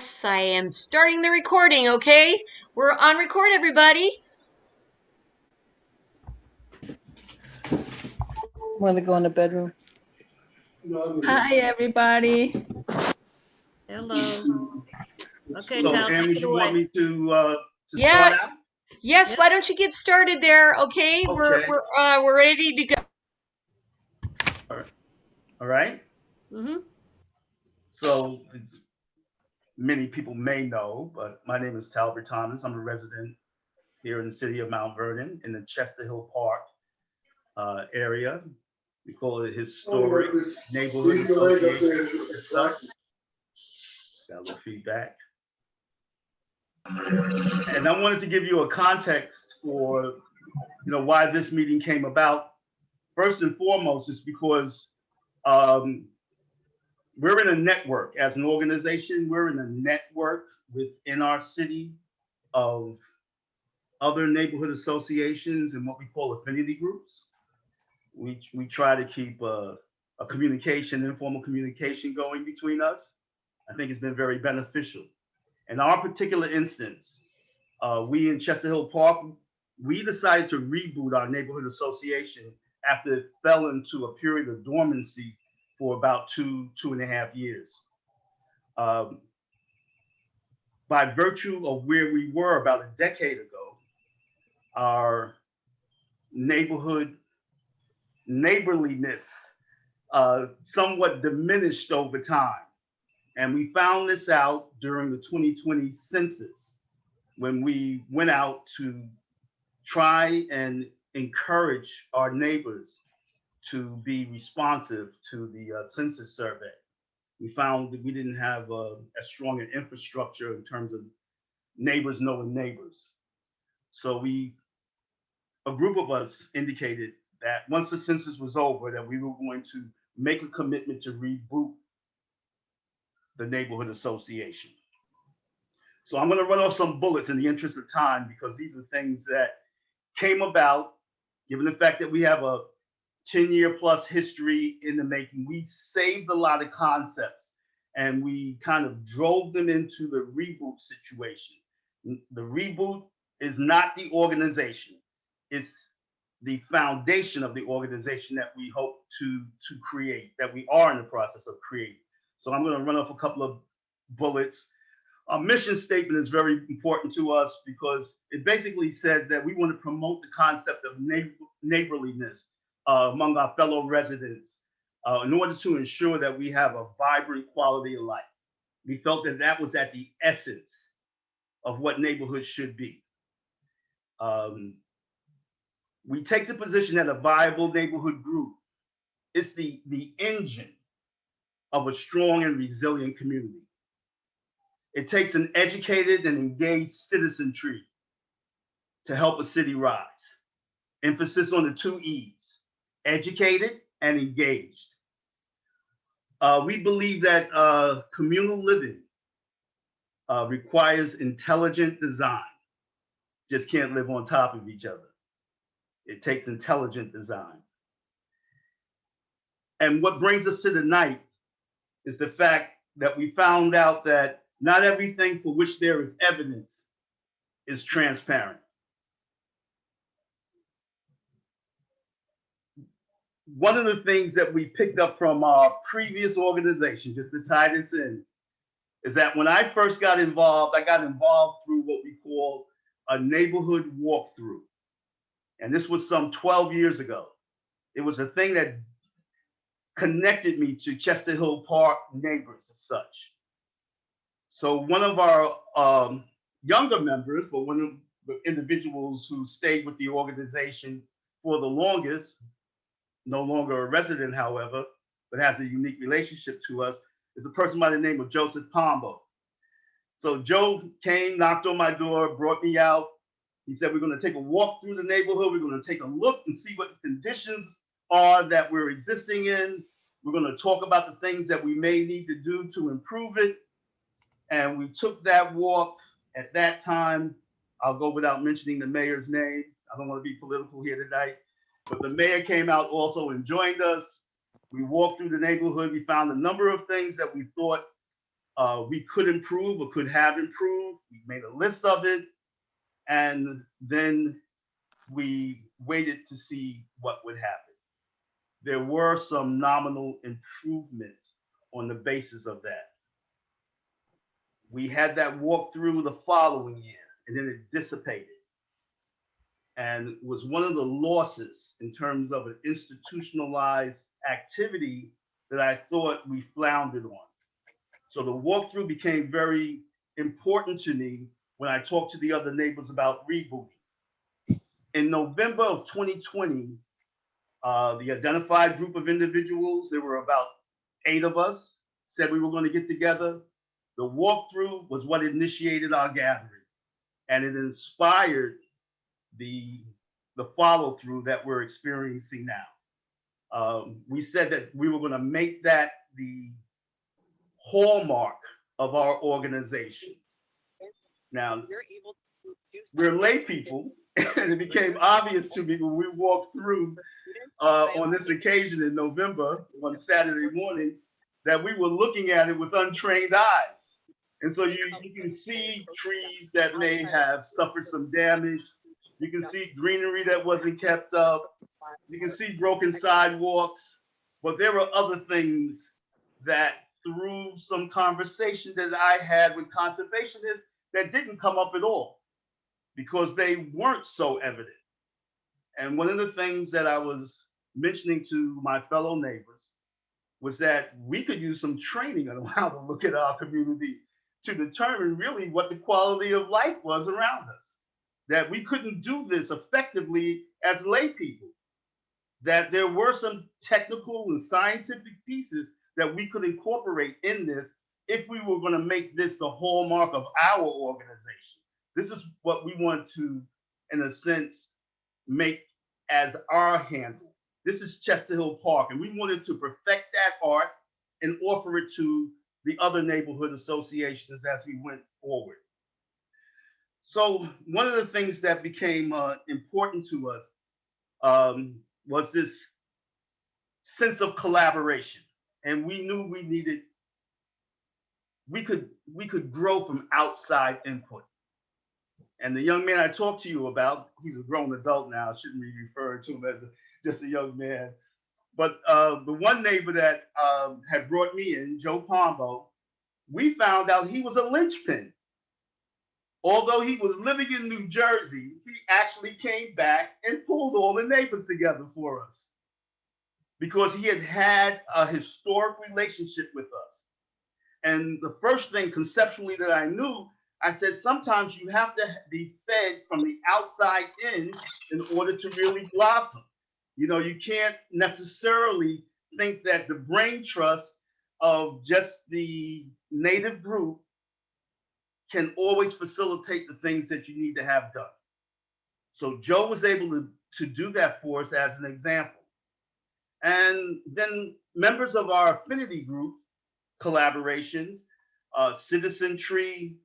Yes, I am starting the recording, okay? We're on record, everybody. Want to go in the bedroom? Hi, everybody. Hello. Okay, So, Tal, Ann, take would it you want away. me to Yeah, start out? yes, Yep. why don't you get started there, okay? Okay. We're ready to go. All right. Mm-hmm. So, many people may know, but my name is Talbert Thomas. I'm a resident here in the city of Mount Vernon in the Chester Hill Park area. We call it historic neighborhood association. Got a little feedback. And I wanted to give you a context for, why this meeting came about. First and foremost, is because we're in a network as an organization. We're in a network within our city of other neighborhood associations and what we call affinity groups. We try to keep a communication, informal communication going between us. I think it's been very beneficial. In our particular instance, we in Chester Hill Park, we decided to reboot our neighborhood association after it fell into a period of dormancy for about two and a half years. By virtue of where we were about a decade ago, our neighborliness somewhat diminished over time. And we found this out during the 2020 census when we went out to try and encourage our neighbors to be responsive to the census survey. We found that we didn't have as strong an infrastructure in terms of neighbors knowing neighbors. So a group of us indicated that once the census was over, that we were going to make a commitment to reboot the neighborhood association. So I'm going to run off some bullets in the interest of time because these are things that came about given the fact that we have a 10-year plus history in the making. We saved a lot of concepts and we kind of drove them into the reboot situation. The reboot is not the organization. It's the foundation of the organization that we hope to create, that we are in the process of creating. So I'm going to run off a couple of bullets. Our mission statement is very important to us because it basically says that we want to promote the concept of neighborliness among our fellow residents in order to ensure that we have a vibrant quality of life. We felt that that was at the essence of what neighborhoods should be. We take the position that a viable neighborhood group is the engine of a strong and resilient community. It takes an educated and engaged citizenry to help a city rise. Emphasis on the two E's, educated and engaged. We believe that communal living requires intelligent design. Just can't live on top of each other. It takes intelligent design. And what brings us to tonight is the fact that we found out that not everything for which there is evidence is transparent. One of the things that we picked up from our previous organization, just to tie this in, is that when I first got involved, I got involved through what we call a neighborhood walkthrough. And this was some 12 years ago. It was a thing that connected me to Chester Hill Park neighbors as such. So one of our younger members, but one of the individuals who stayed with the organization for the longest, no longer a resident, however, but has a unique relationship to us, is a person by the name of Joseph Pombo. So Joe came, knocked on my door, brought me out. He said, we're going to take a walk through the neighborhood. We're going to take a look and see what the conditions are that we're existing in. We're going to talk about the things that we may need to do to improve it. And we took that walk. At that time, I'll go without mentioning the mayor's name. I don't want to be political here tonight, but the mayor came out also and joined us. We walked through the neighborhood. We found a number of things that we thought we could improve or could have improved. We made a list of it, and then we waited to see what would happen. There were some nominal improvements on the basis of that. We had that walkthrough the following year, and then it dissipated. And was one of the losses in terms of an institutionalized activity that I thought we floundered on. So the walkthrough became very important to me when I talked to the other neighbors about rebooting. In November of 2020, the identified group of individuals, there were about 8 of us, said we were going to get together. The walkthrough was what initiated our gathering, and it inspired the follow through that we're experiencing now. We said that we were going to make that the hallmark of our organization. Now, we're lay people, and it became obvious to me when we walked through on this occasion in November, one Saturday morning, that we were looking at it with untrained eyes. And so you can see trees that may have suffered some damage. You can see greenery that wasn't kept up. You can see broken sidewalks. But there were other things that through some conversation that I had with conservationists that didn't come up at all because they weren't so evident. And one of the things that I was mentioning to my fellow neighbors was that we could use some training on how to look at our community to determine really what the quality of life was around us. That we couldn't do this effectively as lay people. That there were some technical and scientific pieces that we could incorporate in this if we were going to make this the hallmark of our organization. This is what we want to, in a sense, make as our handle. This is Chester Hill Park, and we wanted to perfect that art and offer it to the other neighborhood associations as we went forward. So one of the things that became important to us was this sense of collaboration, and we knew we could grow from outside input. And the young man I talked to you about, he's a grown adult now, I shouldn't be referring to him as just a young man. But the one neighbor that had brought me in, Joe Pombo, we found out he was a linchpin. Although he was living in New Jersey, he actually came back and pulled all the neighbors together for us because he had had a historic relationship with us. And the first thing conceptually that I knew, I said, sometimes you have to be fed from the outside in order to really blossom. You know, you can't necessarily think that the brain trust of just the native group can always facilitate the things that you need to have done. So Joe was able to do that for us as an example. And then members of our affinity group collaborations, Citizen Tree,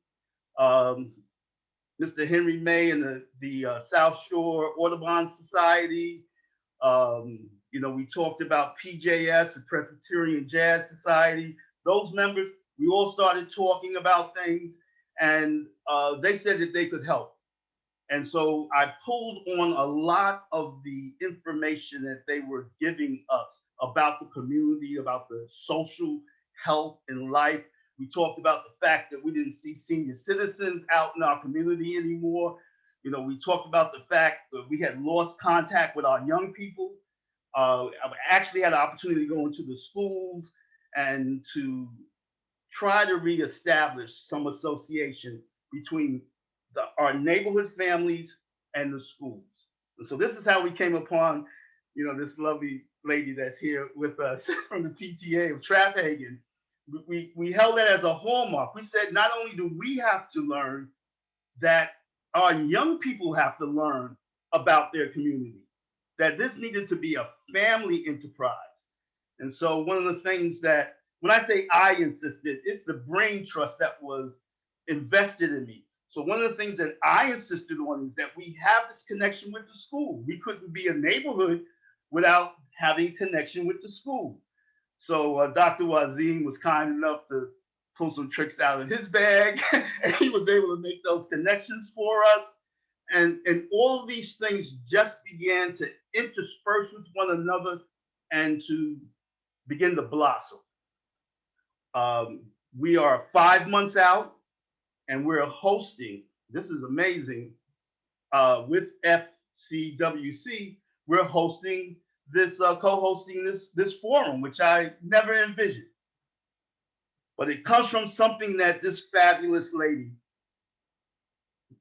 Mr. Henry May and the South Shore Audubon Society. You know, we talked about PJS, the Presbyterian Jazz Society. Those members, we all started talking about things, and they said that they could help. And so I pulled on a lot of the information that they were giving us about the community, about the social health and life. We talked about the fact that we didn't see senior citizens out in our community anymore. You know, we talked about the fact that we had lost contact with our young people. I actually had an opportunity to go into the schools and to try to reestablish some association between our neighborhood families and the schools. And so this is how we came upon, you know, this lovely lady that's here with us from the PTA of Traphagen. We held that as a hallmark. We said, not only do we have to learn, that our young people have to learn about their community, that this needed to be a family enterprise. And so one of the things that, when I say I insisted, it's the brain trust that was invested in me. So one of the things that I insisted on is that we have this connection with the school. We couldn't be a neighborhood without having connection with the school. So Dr. Wazim was kind enough to pull some tricks out of his bag, and he was able to make those connections for us. And all of these things just began to intersperse with one another and to begin to blossom. We are 5 months out, and we're hosting, this is amazing, with FCWC, we're hosting this, co-hosting this forum, which I never envisioned. But it comes from something that this fabulous lady,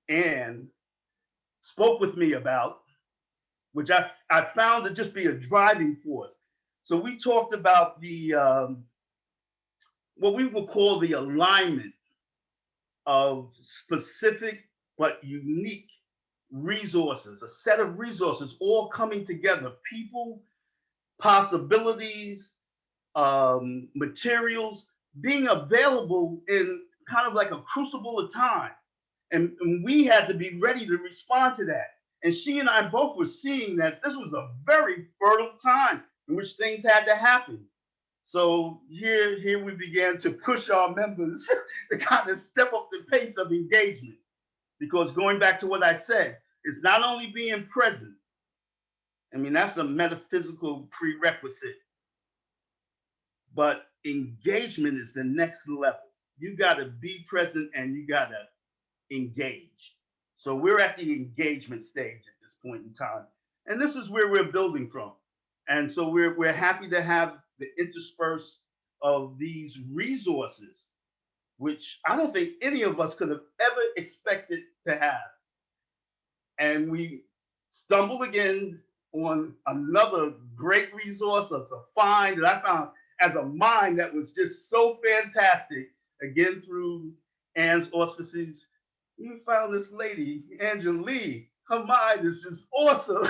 Anne, spoke with me about, which I found to just be a driving force. So we talked about the, what we would call the alignment of specific but unique resources, a set of resources all coming together, people, possibilities, materials being available in kind of like a crucible of time. And we had to be ready to respond to that. And she and I both were seeing that this was a very fertile time in which things had to happen. So here we began to push our members to kind of step up the pace of engagement. Because going back to what I said, it's not only being present. I mean, that's a metaphysical prerequisite. But engagement is the next level. You got to be present and you got to engage. So we're at the engagement stage at this point in time. And this is where we're building from. And so we're happy to have the intersperse of these resources, which I don't think any of us could have ever expected to have. And we stumbled again on another great resource of a find that I found as a mind that was just so fantastic, again through Anne's auspices. We found this lady, Anjali. Her mind is just awesome.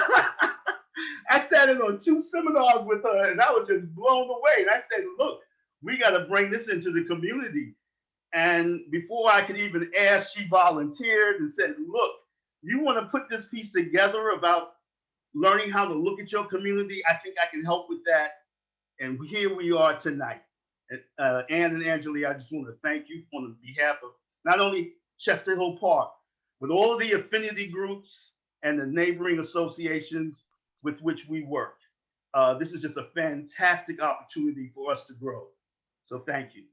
I sat in on 2 seminars with her and I was just blown away. And I said, look, we got to bring this into the community. And before I could even ask, she volunteered and said, look, you want to put this piece together about learning how to look at your community? I think I can help with that. And here we are tonight. Anne and Anjali, I just want to thank you on behalf of not only Chester Hill Park, but all of the affinity groups and the neighboring associations with which we work. This is just a fantastic opportunity for us to grow. So thank you.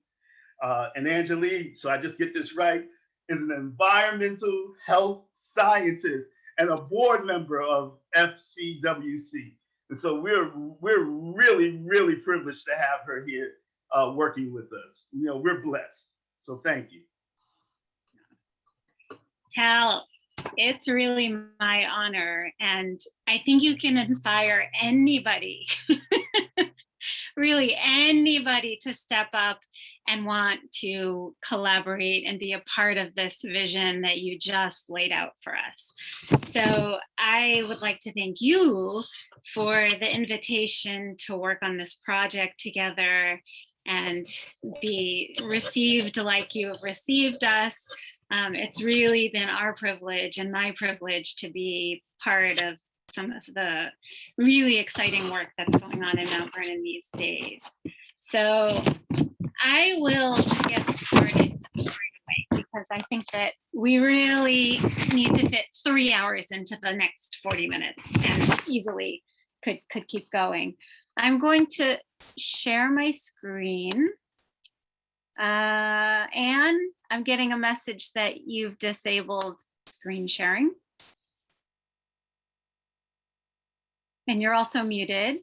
And Anjali, so I just get this right, is an environmental health scientist and a board member of FCWC. And so we're really, really privileged to have her here working with us. You know, we're blessed. So thank you. Tal, it's really my honor. And I think you can inspire anybody, really anybody, to step up and want to collaborate and be a part of this vision that you just laid out for us. So I would like to thank you for the invitation to work on this project together and be received like you have received us. It's really been our privilege and my privilege to be part of some of the really exciting work that's going on in Mount Vernon these days. So I will get started right away because I think that we really need to fit 3 hours into the next 40 minutes and easily could keep going. I'm going to share my screen. Anne, I'm getting a message that you've disabled screen sharing. And you're also muted.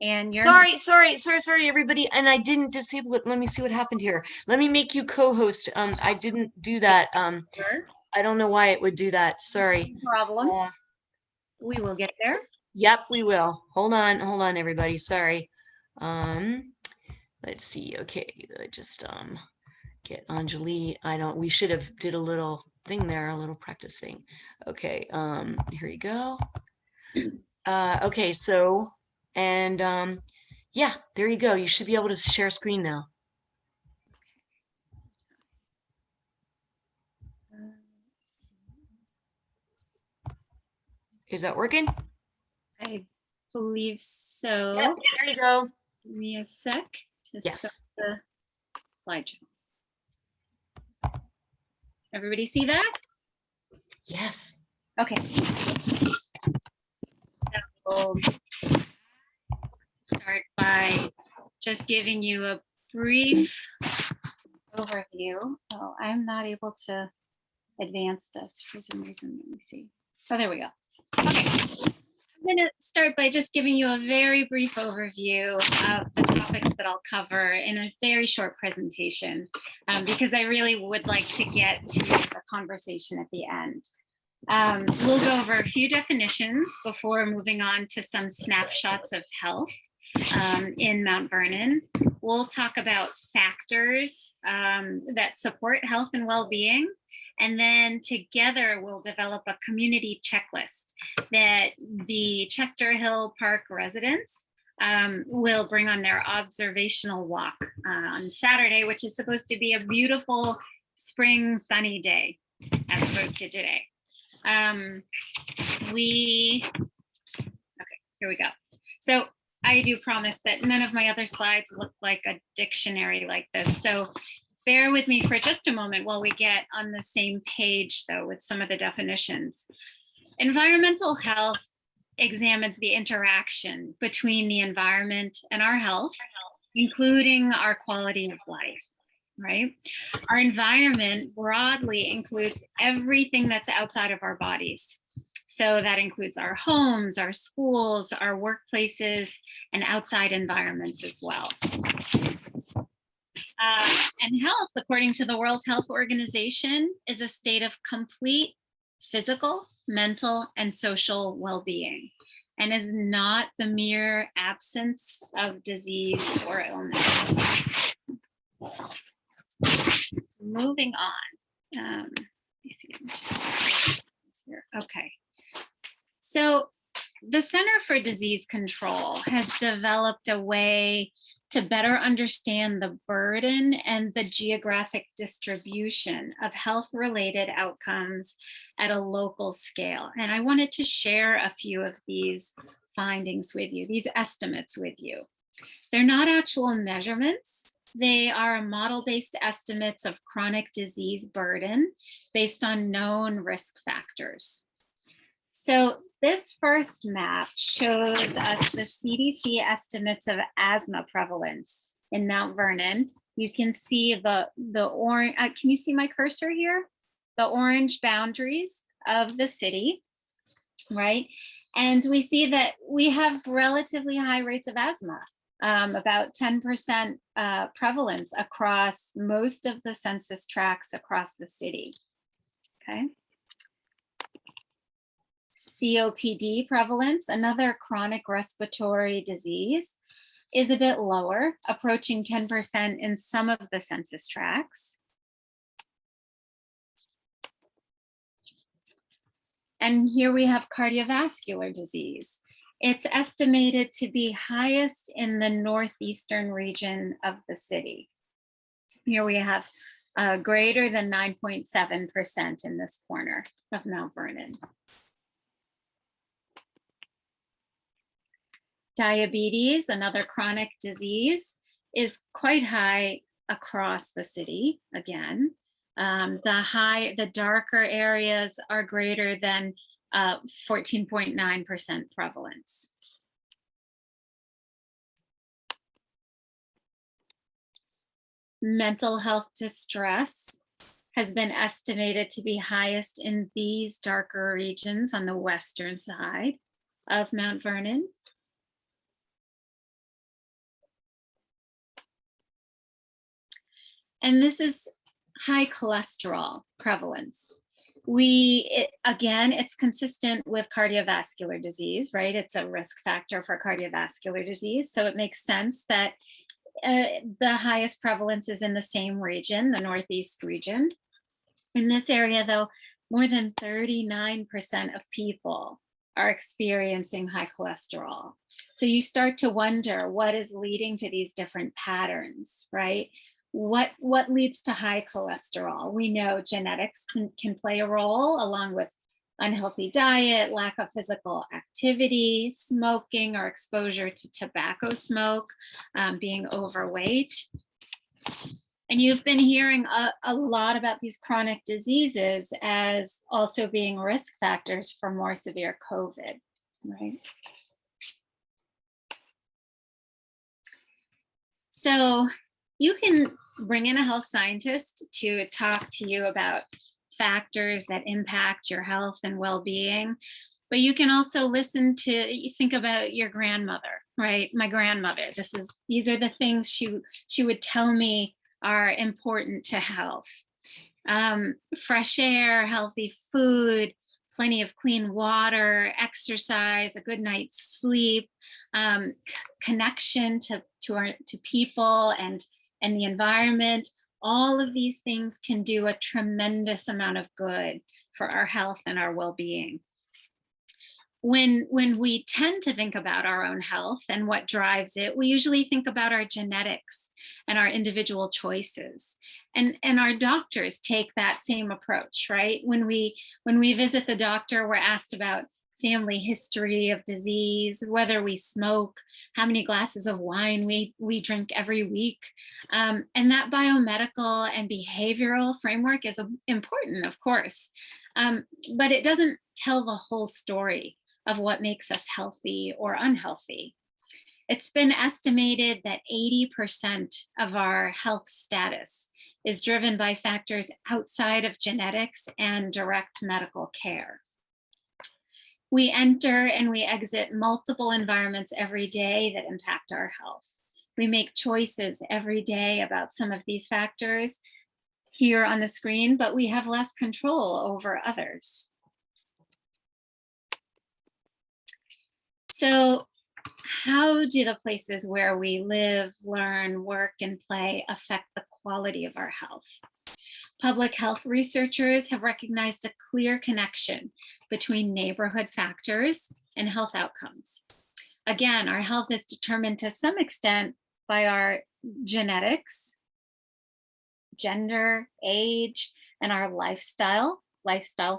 And you're Sorry, everybody. And I didn't disable it. Let me see what happened here. Let me make you co-host. I didn't do that. Sure. I don't know why it would do that. Sorry. No problem. We will get there. Yep, we will. Hold on, everybody. Sorry. Let's see. Okay, just get Anjali. We should have did a little thing there, a little practice thing. Okay, here you go. Okay, so, and yeah, there you go. You should be able to share screen now. Is that working? I believe so. Yep, there you go. Give me a sec to start Yes. the slideshow. Everybody see that? Yes. Okay. So start by just giving you a brief overview. Oh, I'm not able to advance this for some reason. Let me see. Oh, there we go. Okay. I'm going to start by just giving you a very brief overview of the topics that I'll cover in a very short presentation, because I really would like to get to the conversation at the end. We'll go over a few definitions before moving on to some snapshots of health in Mount Vernon. We'll talk about factors that support health and well-being. And then together we'll develop a community checklist that the Chester Hill Park residents will bring on their observational walk on Saturday, which is supposed to be a beautiful spring sunny day as opposed to today. Okay, here we go. So I do promise that none of my other slides look like a dictionary like this. So bear with me for just a moment while we get on the same page, though, with some of the definitions. Environmental health examines the interaction between the environment and our health, including our quality of life, right? Our environment broadly includes everything that's outside of our bodies. So that includes our homes, our schools, our workplaces, and outside environments as well. And health, according to the World Health Organization, is a state of complete physical, mental, and social well-being, and is not the mere absence of disease or illness. Moving on. Let me see. Okay. So the Center for Disease Control has developed a way to better understand the burden and the geographic distribution of health-related outcomes at a local scale. And I wanted to share a few of these findings with you, these estimates with you. They're not actual measurements. They are model-based estimates of chronic disease burden based on known risk factors. So this first map shows us the CDC estimates of asthma prevalence in Mount Vernon. You can see the orange, can you see my cursor here? The orange boundaries of the city, right? And we see that we have relatively high rates of asthma, about 10% prevalence across most of the census tracts across the city, okay? COPD prevalence, another chronic respiratory disease, is a bit lower, approaching 10% in some of the census tracts. And here we have cardiovascular disease. It's estimated to be highest in the northeastern region of the city. Here we have greater than 9.7% in this corner of Mount Vernon. Diabetes, another chronic disease, is quite high across the city. Again, the darker areas are greater than 14.9% prevalence. Mental health distress has been estimated to be highest in these darker regions on the western side of Mount Vernon. And this is high cholesterol prevalence. Again, it's consistent with cardiovascular disease, right? It's a risk factor for cardiovascular disease. So it makes sense that the highest prevalence is in the same region, the Northeast region. In this area, though, more than 39% of people are experiencing high cholesterol. So you start to wonder what is leading to these different patterns, right? What leads to high cholesterol? We know genetics can play a role, along with unhealthy diet, lack of physical activity, smoking or exposure to tobacco smoke, being overweight. And you've been hearing a lot about these chronic diseases as also being risk factors for more severe COVID, right? So you can bring in a health scientist to talk to you about factors that impact your health and well-being, but you can also listen to, you think about your grandmother, right? My grandmother, these are the things she would tell me are important to health. Fresh air, healthy food, plenty of clean water, exercise, a good night's sleep, connection to people and the environment. All of these things can do a tremendous amount of good for our health and our well-being. When we tend to think about our own health and what drives it, we usually think about our genetics and our individual choices. And our doctors take that same approach, right? When we visit the doctor, we're asked about family history of disease, whether we smoke, how many glasses of wine we drink every week. And that biomedical and behavioral framework is important, of course, but it doesn't tell the whole story of what makes us healthy or unhealthy. It's been estimated that 80% of our health status is driven by factors outside of genetics and direct medical care. We enter and we exit multiple environments every day that impact our health. We make choices every day about some of these factors here on the screen, but we have less control over others. So how do the places where we live, learn, work, and play affect the quality of our health? Public health researchers have recognized a clear connection between neighborhood factors and health outcomes. Again, our health is determined to some extent by our genetics, gender, age, and our lifestyle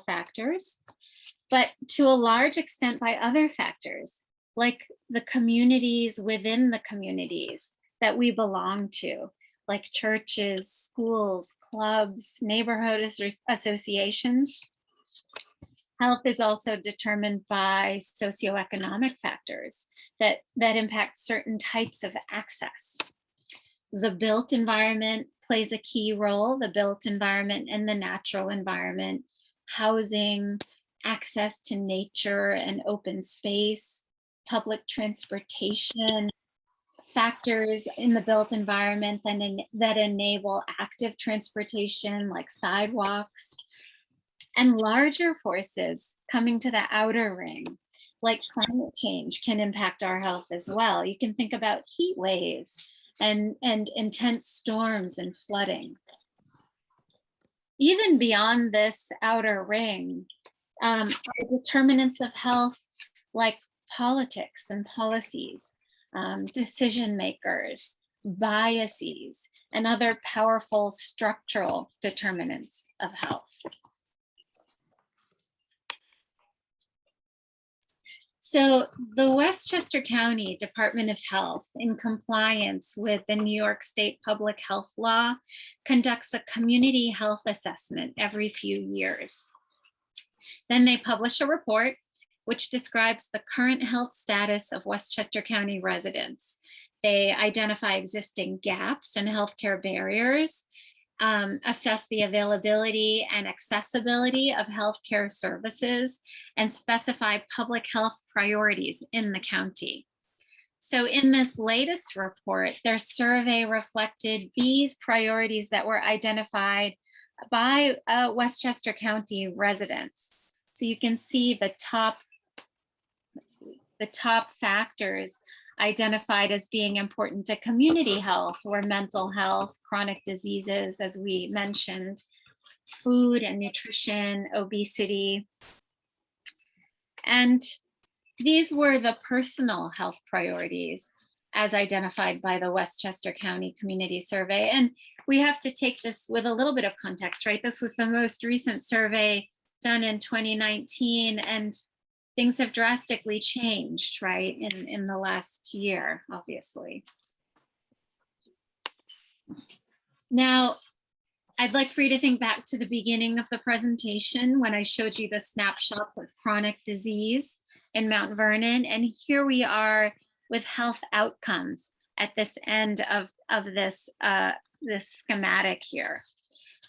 factors, but to a large extent by other factors, like the communities within the communities that we belong to, like churches, schools, clubs, neighborhood associations. Health is also determined by socioeconomic factors that impact certain types of access. The built environment plays a key role, the built environment and the natural environment, housing, access to nature and open space, public transportation, factors in the built environment that enable active transportation like sidewalks, and larger forces coming to the outer ring like climate change can impact our health as well. You can think about heat waves and intense storms and flooding. Even beyond this outer ring, are determinants of health like politics and policies, decision makers, biases, and other powerful structural determinants of health. So the Westchester County Department of Health, in compliance with the New York State Public Health Law, conducts a community health assessment every few years. Then they publish a report which describes the current health status of Westchester County residents. They identify existing gaps and healthcare barriers, assess the availability and accessibility of healthcare services, and specify public health priorities in the county. So in this latest report, their survey reflected these priorities that were identified by Westchester County residents. So you can see the top factors identified as being important to community health were mental health, chronic diseases, as we mentioned, food and nutrition, obesity. And these were the personal health priorities as identified by the Westchester County Community Survey. And we have to take this with a little bit of context, right? This was the most recent survey done in 2019, and things have drastically changed, right, in the last year, obviously. Now, I'd like for you to think back to the beginning of the presentation when I showed you the snapshots of chronic disease in Mount Vernon, and here we are with health outcomes at this end of this this schematic here.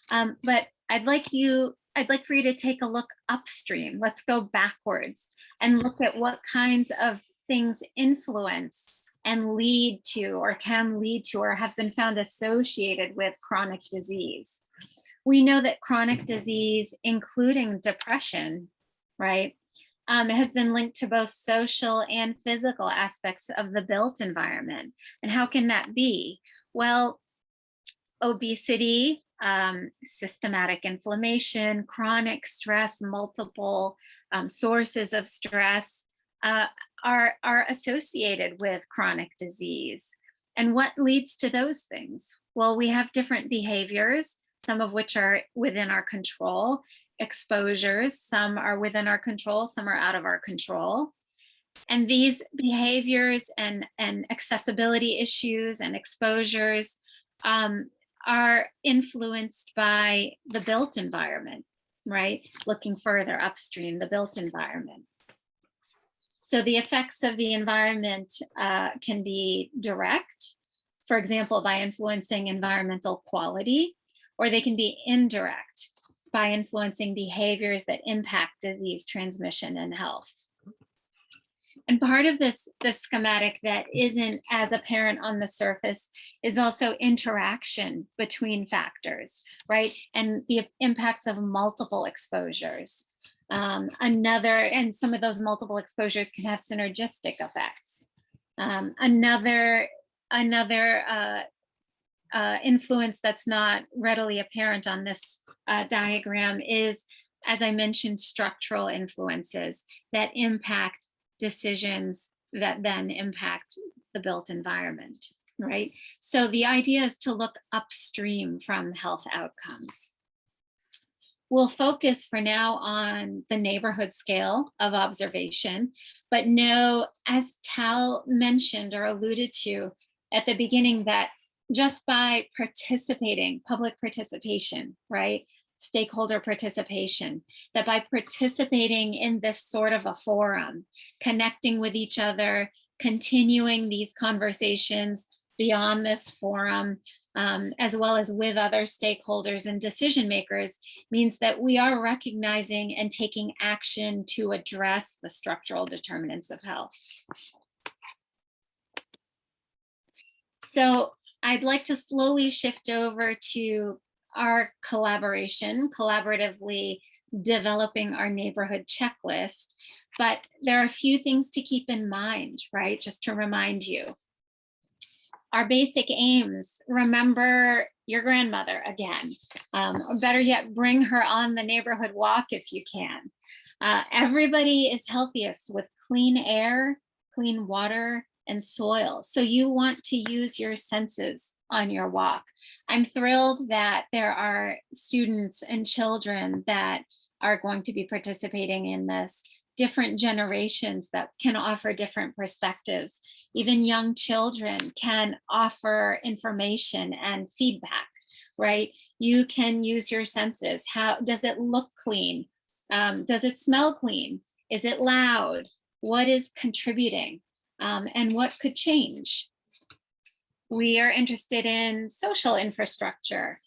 But I'd like for you to take a look upstream. Let's go backwards and look at what kinds of things influence and lead to, or can lead to, or have been found associated with chronic disease. We know that chronic disease, including depression, right, has been linked to both social and physical aspects of the built environment. And how can that be? Well, obesity, systematic inflammation, chronic stress, multiple sources of stress are associated with chronic disease. And what leads to those things? Well, we have different behaviors, some of which are within our control, exposures, some are within our control, some are out of our control. And these behaviors and accessibility issues and exposures are influenced by the built environment, right? Looking further upstream, the built environment. So the effects of the environment can be direct, for example, by influencing environmental quality, or they can be indirect by influencing behaviors that impact disease transmission and health. And part of this schematic that isn't as apparent on the surface is also interaction between factors, right? And the impacts of multiple exposures. And some of those multiple exposures can have synergistic effects. Another influence that's not readily apparent on this diagram is, as I mentioned, structural influences that impact decisions that then impact the built environment, right? So the idea is to look upstream from health outcomes. We'll focus for now on the neighborhood scale of observation, but know, as Tal mentioned or alluded to at the beginning, that just by participating, public participation, right? Stakeholder participation, that by participating in this sort of a forum, connecting with each other, continuing these conversations beyond this forum, as well as with other stakeholders and decision makers, means that we are recognizing and taking action to address the structural determinants of health. So I'd like to slowly shift over to our collaboratively developing our neighborhood checklist. But there are a few things to keep in mind, right? Just to remind you. Our basic aims: remember your grandmother again, or better yet, bring her on the neighborhood walk if you can. Everybody is healthiest with clean air, clean water, and soil. So you want to use your senses on your walk. I'm thrilled that there are students and children that are going to be participating in this, different generations that can offer different perspectives. Even young children can offer information and feedback, right? You can use your senses. How does it look clean? Does it smell clean? Is it loud? What is contributing? And what could change? We are interested in social infrastructure,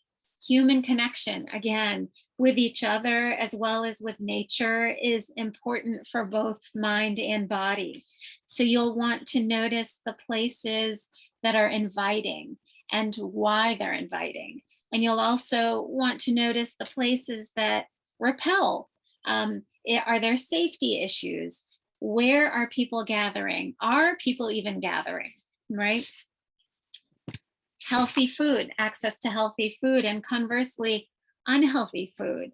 human connection, again, with each other as well as with nature is important for both mind and body. So you'll want to notice the places that are inviting and why they're inviting. And you'll also want to notice the places that repel. Are there safety issues? Where are people gathering? Are people even gathering, right? Healthy food, access to healthy food, and conversely, unhealthy food.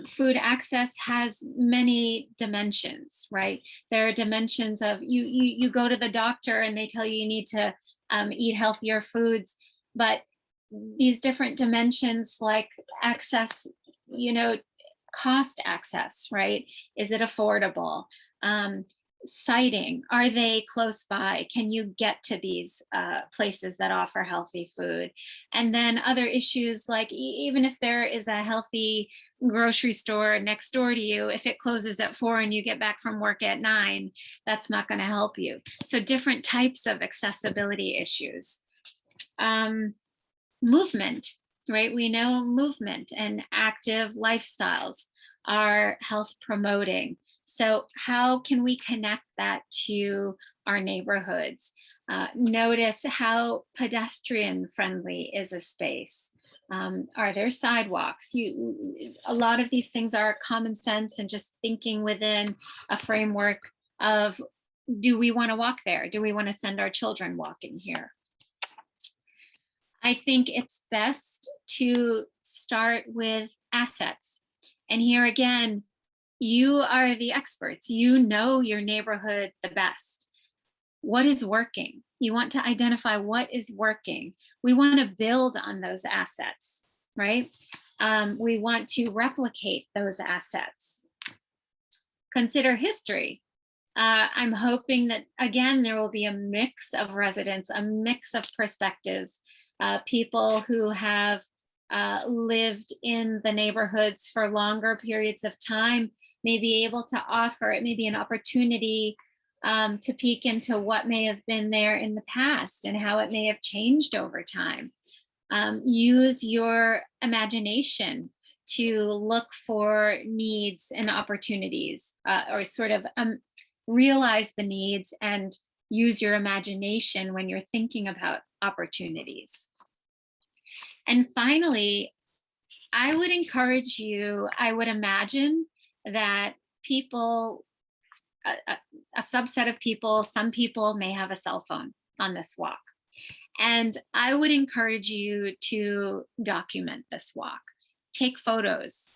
Food access has many dimensions, right? There are dimensions of you go to the doctor and they tell you need to eat healthier foods, but these different dimensions like access, cost access, right? Is it affordable? Siting, are they close by? Can you get to these places that offer healthy food? And then other issues like even if there is a healthy grocery store next door to you, if it closes at 4 and you get back from work at 9, that's not going to help you. So different types of accessibility issues. Movement, right? We know movement and active lifestyles are health promoting. So how can we connect that to our neighborhoods? Notice how pedestrian friendly is a space. Are there sidewalks? A lot of these things are common sense and just thinking within a framework of, do we want to walk there? Do we want to send our children walking here? I think it's best to start with assets. And here again, you are the experts. You know your neighborhood the best. What is working? You want to identify what is working. We want to build on those assets, right? We want to replicate those assets. Consider history. I'm hoping that, again, there will be a mix of residents, a mix of perspectives, people who have lived in the neighborhoods for longer periods of time may be able to offer, it may be an opportunity to peek into what may have been there in the past and how it may have changed over time. Use your imagination to look for needs and opportunities, or sort of realize the needs and use your imagination when you're thinking about opportunities. And finally, I would encourage you, I would imagine that people, a subset of people, some people may have a cell phone on this walk. And I would encourage you to document this walk, take photos,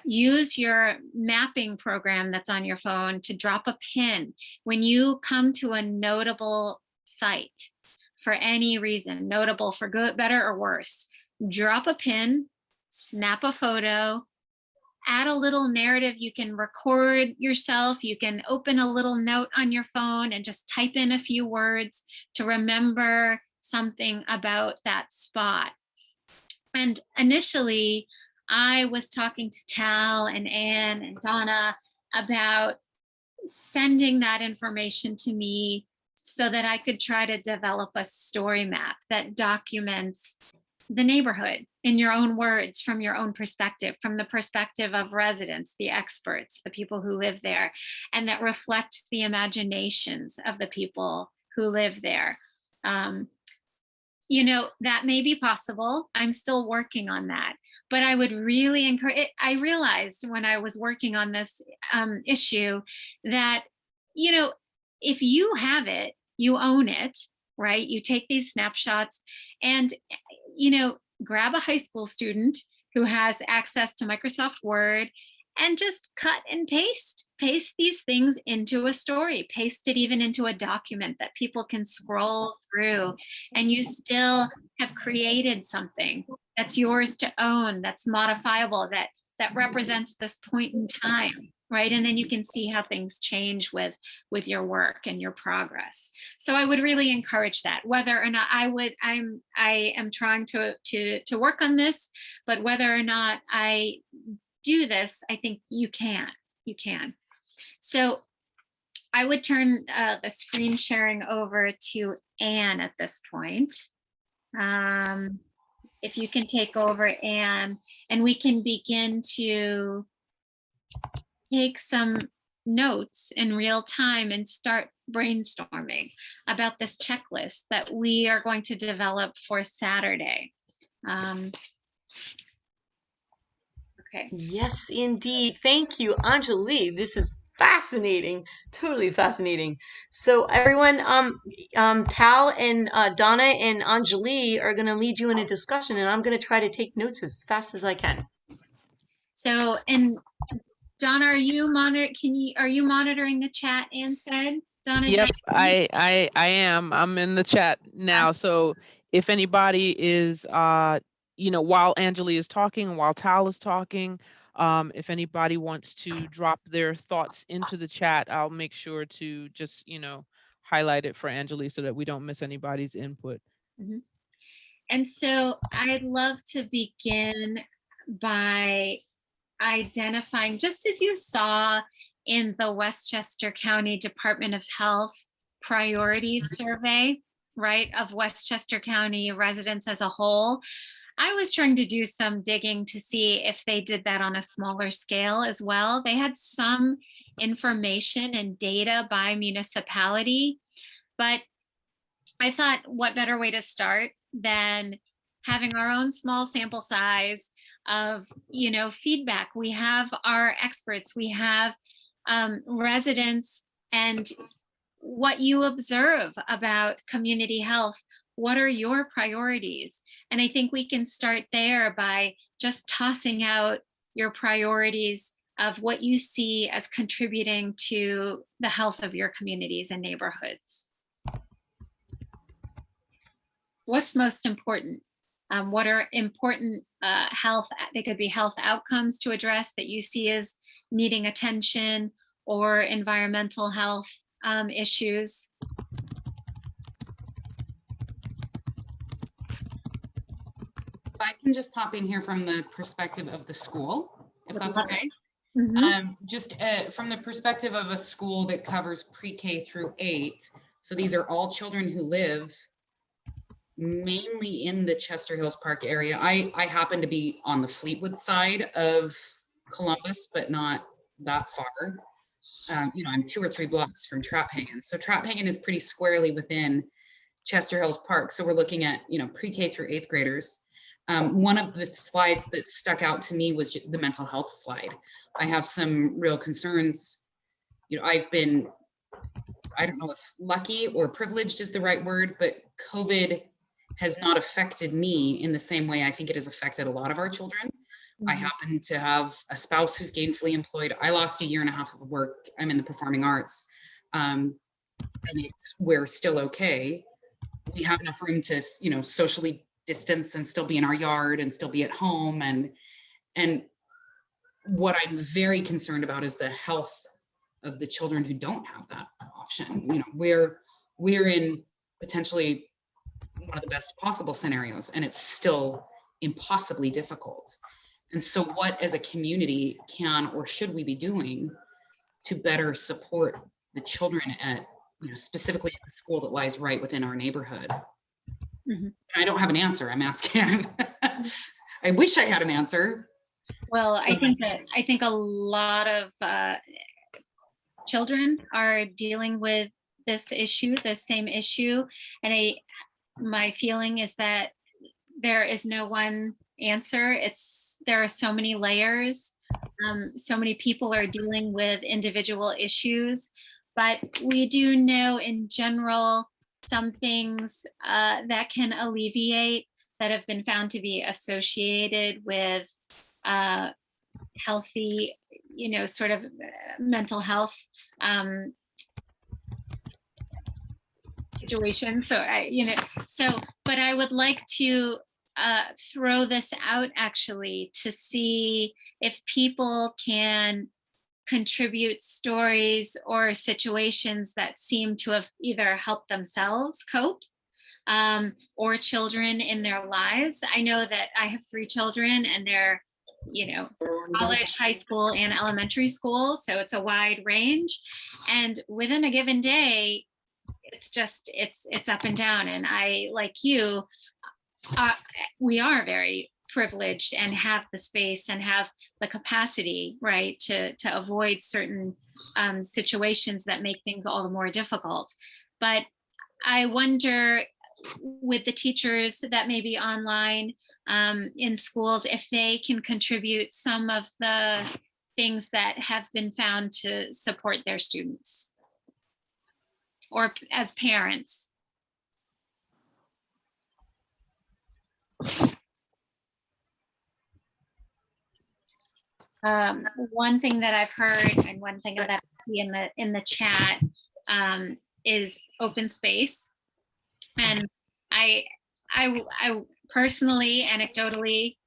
use your mapping program that's on your phone to drop a pin when you come to a notable site for any reason, notable for good, better, or worse. Drop a pin, snap a photo, add a little narrative. You can record yourself. You can open a little note on your phone and just type in a few words to remember something about that spot. And initially, I was talking to Tal and Anne and Donna about sending that information to me so that I could try to develop a story map that documents the neighborhood in your own words, from your own perspective, from the perspective of residents, the experts, the people who live there, and that reflects the imaginations of the people who live there. You know, that may be possible. I'm still working on that, but I would really encourage it. I realized when I was working on this issue that, you know, if you have it, you own it, right? You take these snapshots and, you know, grab a high school student who has access to Microsoft Word and just cut and paste these things into a story, paste it even into a document that people can scroll through, and you still have created something that's yours to own, that's modifiable, that represents this point in time, right? And then you can see how things change with your work and your progress. So I would really encourage that. Whether or not I am trying to work on this, but whether or not I do this, I think you can. So I would turn the screen sharing over to Anne at this point. If you can take over, Anne, and we can begin to take some notes in real time and start brainstorming about this checklist that we are going to develop for Saturday. Okay. Yes, indeed. Thank you, Anjali. This is fascinating, totally fascinating. So everyone, Tal and Donna and Anjali are going to lead you in a discussion, and I'm going to try to take notes as fast as I can. So, and Donna, are you monitoring the chat? Anne said, Donna. Yep, I am. I'm in the chat now. So if anybody is, you know, while Anjali is talking, while Tal is talking, If anybody wants to drop their thoughts into the chat, I'll make sure to just, highlight it for Anjali so that we don't miss anybody's input. Mhm. And so I'd love to begin by identifying, just as you saw in the Westchester County Department of Health priorities survey, right, of Westchester County residents as a whole. I was trying to do some digging to see if they did that on a smaller scale as well. They had some information and data by municipality, but I thought, what better way to start than having our own small sample size of, feedback. We have our experts, we have residents, and what you observe about community health. What are your priorities? And I think we can start there by just tossing out your priorities of what you see as contributing to the health of your communities and neighborhoods. What's most important? What are important health? They could be health outcomes to address that you see as needing attention, or environmental health issues. I can just pop in here from the perspective of the school, if that's okay. Just from the perspective of a school that covers pre-K through 8. So these are all children who live mainly in the Chester Hills Park area. I happen to be on the Fleetwood side of Columbus, but not that far. I'm 2 or 3 blocks from Traphagen. So Traphagen is pretty squarely within Chester Hills Park. So we're looking at, pre-K through 8th graders. One of the slides that stuck out to me was the mental health slide. I have some real concerns. I've been, I don't know if lucky or privileged is the right word, but COVID has not affected me in the same way I think it has affected a lot of our children. I happen to have a spouse who's gainfully employed. I lost a 1.5 years of work. I'm in the performing arts. And we're still okay. We have enough room to, socially distance and still be in our yard and still be at home. And what I'm very concerned about is the health of the children who don't have that option. We're in potentially one of the best possible scenarios, and it's still impossibly difficult. And so what as a community can or should we be doing to better support the children at, specifically the school that lies right within our neighborhood? I don't have an answer. I'm asking. I wish I had an answer. Well, I think a lot of children are dealing with this issue, the same issue. And my feeling is that there is no one answer. There are so many layers. So many people are dealing with individual issues, but we do know in general some things that can alleviate, that have been found to be associated with healthy, sort of mental health situation. But I would like to throw this out actually to see if people can contribute stories or situations that seem to have either helped themselves cope or children in their lives. I know that I have 3 children, and they're, college, high school, and elementary school. So it's a wide range. And within a given day, it's up and down. And I, like you, we are very privileged and have the space and have the capacity, right, to avoid certain situations that make things all the more difficult. But I wonder, with the teachers that may be online in schools, if they can contribute some of the things that have been found to support their students, or as parents. One thing that I've heard, and one thing that I see in the chat is open space. And I personally, anecdotally,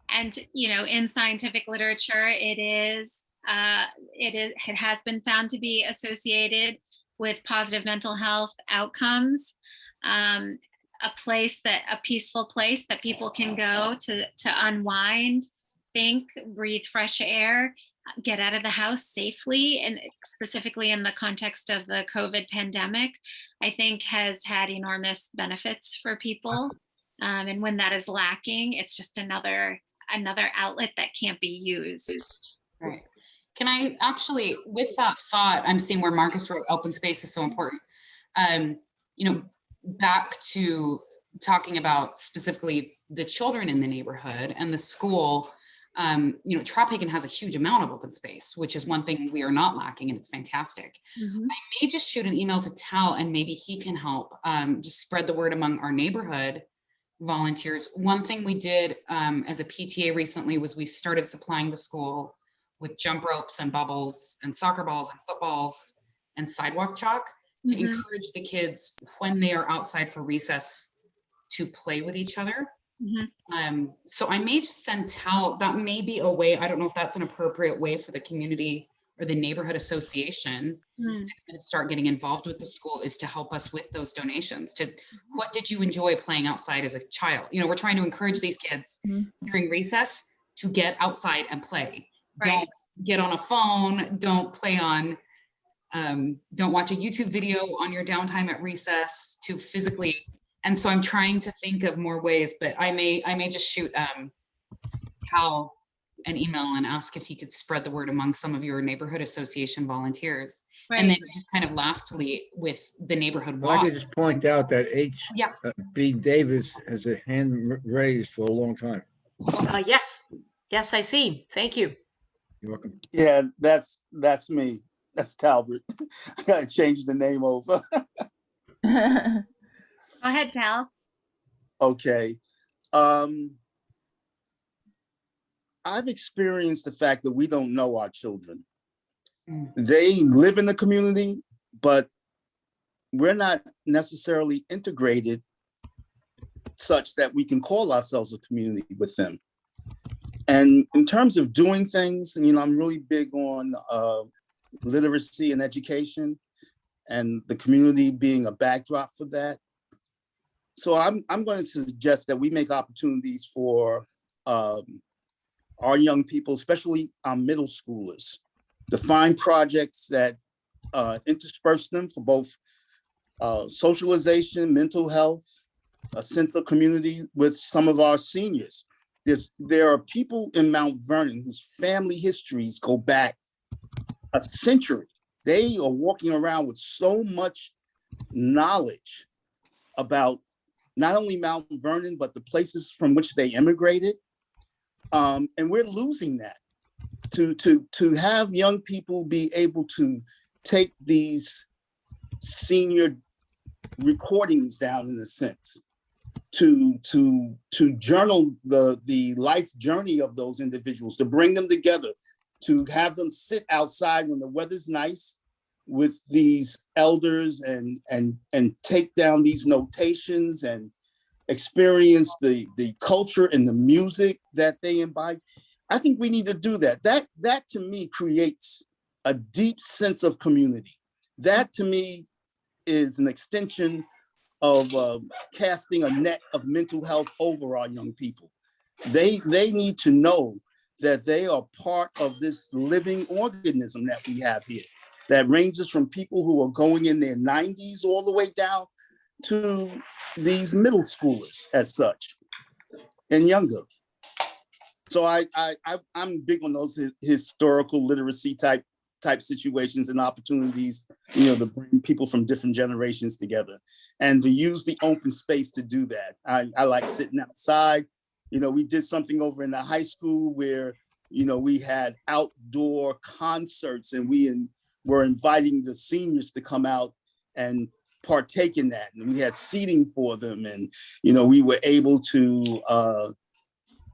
And, in scientific literature, it has been found to be associated with positive mental health outcomes. A peaceful place that people can go to unwind, think, breathe fresh air, get out of the house safely, and specifically in the context of the COVID pandemic, I think has had enormous benefits for people. And when that is lacking, it's just another outlet that can't be used. Right. Can I actually, with that thought, I'm seeing where Marcus wrote open space is so important. Back to talking about specifically the children in the neighborhood and the school, Trouthaven has a huge amount of open space, which is one thing we are not lacking, and it's fantastic. Mm-hmm. I may just shoot an email to Tal, and maybe he can help just spread the word among our neighborhood volunteers. One thing we did as a PTA recently was we started supplying the school with jump ropes and bubbles and soccer balls and footballs and sidewalk chalk to Mm-hmm. encourage the kids when they are outside for recess to play with each other. Mm-hmm. So I may just send Tal, that may be a way, I don't know if that's an appropriate way for the community or the neighborhood association to kind of start getting involved with the school, is to help us with those donations. To what did you enjoy playing outside as a child? We're trying to encourage these kids during recess to get outside and play. Right. Don't get on a phone, don't play on, don't watch a YouTube video on your downtime at recess, to physically. And so I'm trying to think of more ways, but I may just shoot Hal an email and ask if he could spread the word among some of your neighborhood association volunteers. Right. And then just kind of lastly with the neighborhood Well, I walk. could just point out that H.B. Davis has a hand raised for a long time. Yes, I see. Thank you. You're welcome. Yeah, that's me. That's Talbot. I gotta change the name over. Go ahead, Tal. Okay. I've experienced the fact that we don't know our children. They live in the community, but we're not necessarily integrated such that we can call ourselves a community with them. And in terms of doing things, I'm really big on literacy and education, and the community being a backdrop for that. So I'm going to suggest that we make opportunities for our young people, especially our middle schoolers, to find projects that intersperse them for both socialization, mental health, a sense of community with some of our seniors. There are people in Mount Vernon whose family histories go back a century. They are walking around with so much knowledge about not only Mount Vernon, but the places from which they immigrated. And we're losing that. To have young people be able to take these senior recordings down, in a sense, to journal the life journey of those individuals, to bring them together, to have them sit outside when the weather's nice with these elders and take down these notations and experience the culture and the music that they imbibe. I think we need to do that. That to me creates a deep sense of community. That to me is an extension of casting a net of mental health over our young people. They need to know that they are part of this living organism that we have here, that ranges from people who are going in their 90s all the way down to these middle schoolers as such and younger. So I'm big on those historical literacy type situations and opportunities, to bring people from different generations together and to use the open space to do that. I like sitting outside. We did something over in the high school where, we had outdoor concerts, and we were inviting the seniors to come out and partake in that. And we had seating for them. And, we were able to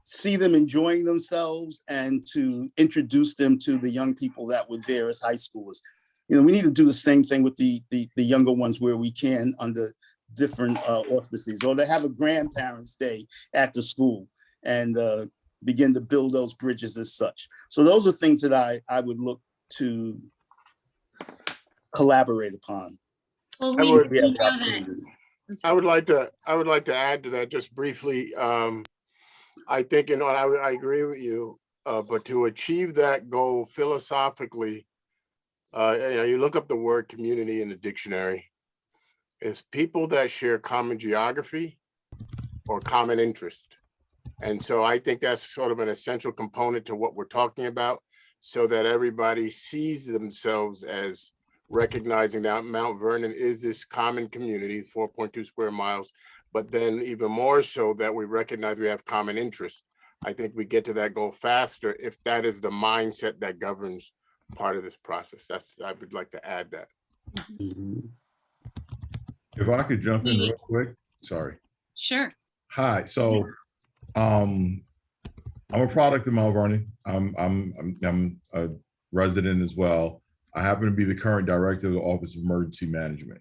see them enjoying themselves and to introduce them to the young people that were there as high schoolers. We need to do the same thing with the younger ones where we can, under different auspices, or to have a grandparents' day at the school and begin to build those bridges as such. So those are things that I would look to collaborate upon. Well, I we, would- if we have we the know that. opportunity. I would like to add to that just briefly. I think, you know, I agree with you, but to achieve that goal philosophically, you know, you look up the word community in the dictionary. It's people that share common geography or common interest. And so I think that's sort of an essential component to what we're talking about, so that everybody sees themselves as recognizing that Mount Vernon is this common community, 4.2 square miles, but then even more so that we recognize we have common interests. I think we get to that goal faster if that is the mindset that governs part of this process. I would like to add that. If I could jump in real quick, sorry. Sure. Hi, so I'm a product of Mount Vernon. I'm a resident as well. I happen to be the current director of the Office of Emergency Management.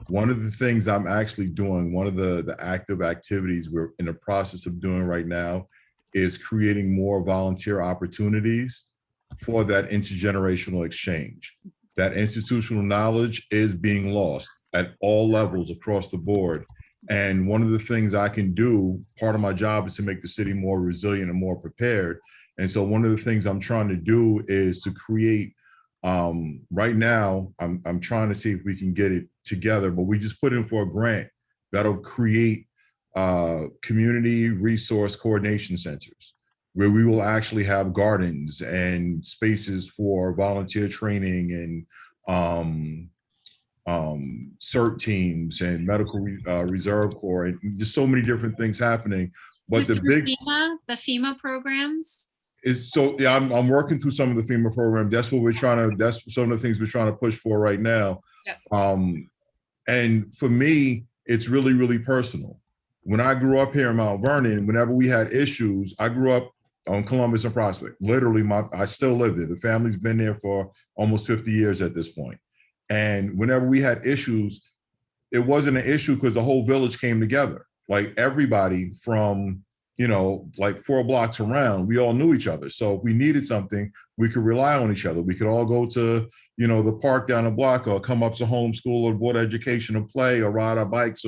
One of the things I'm actually doing, one of the active activities we're in the process of doing right now is creating more volunteer opportunities for that intergenerational exchange. That institutional knowledge is being lost at all levels across the board. And one of the things I can do, part of my job is to make the city more resilient and more prepared. And so one of the things I'm trying to do is to create, right now, I'm trying to see if we can get it together, but we just put in for a grant that'll create community resource coordination centers, where we will actually have gardens and spaces for volunteer training and CERT teams and medical reserve corps, and just so many different things happening. But the big FEMA programs is, so yeah, I'm working through some of the FEMA program. That's what we're trying to, that's some of the things we're trying to push for right now. Yep. And for me, it's really, really personal. When I grew up here in Mount Vernon, whenever we had issues, I grew up on Columbus and Prospect. Literally, I still live there. The family's been there for almost 50 years at this point. And whenever we had issues, it wasn't an issue because the whole village came together. Like everybody from, you know, like 4 blocks around, we all knew each other. So if we needed something, we could rely on each other. We could all go to, you know, the park down the block, or come up to homeschool or board education or play or ride our bikes,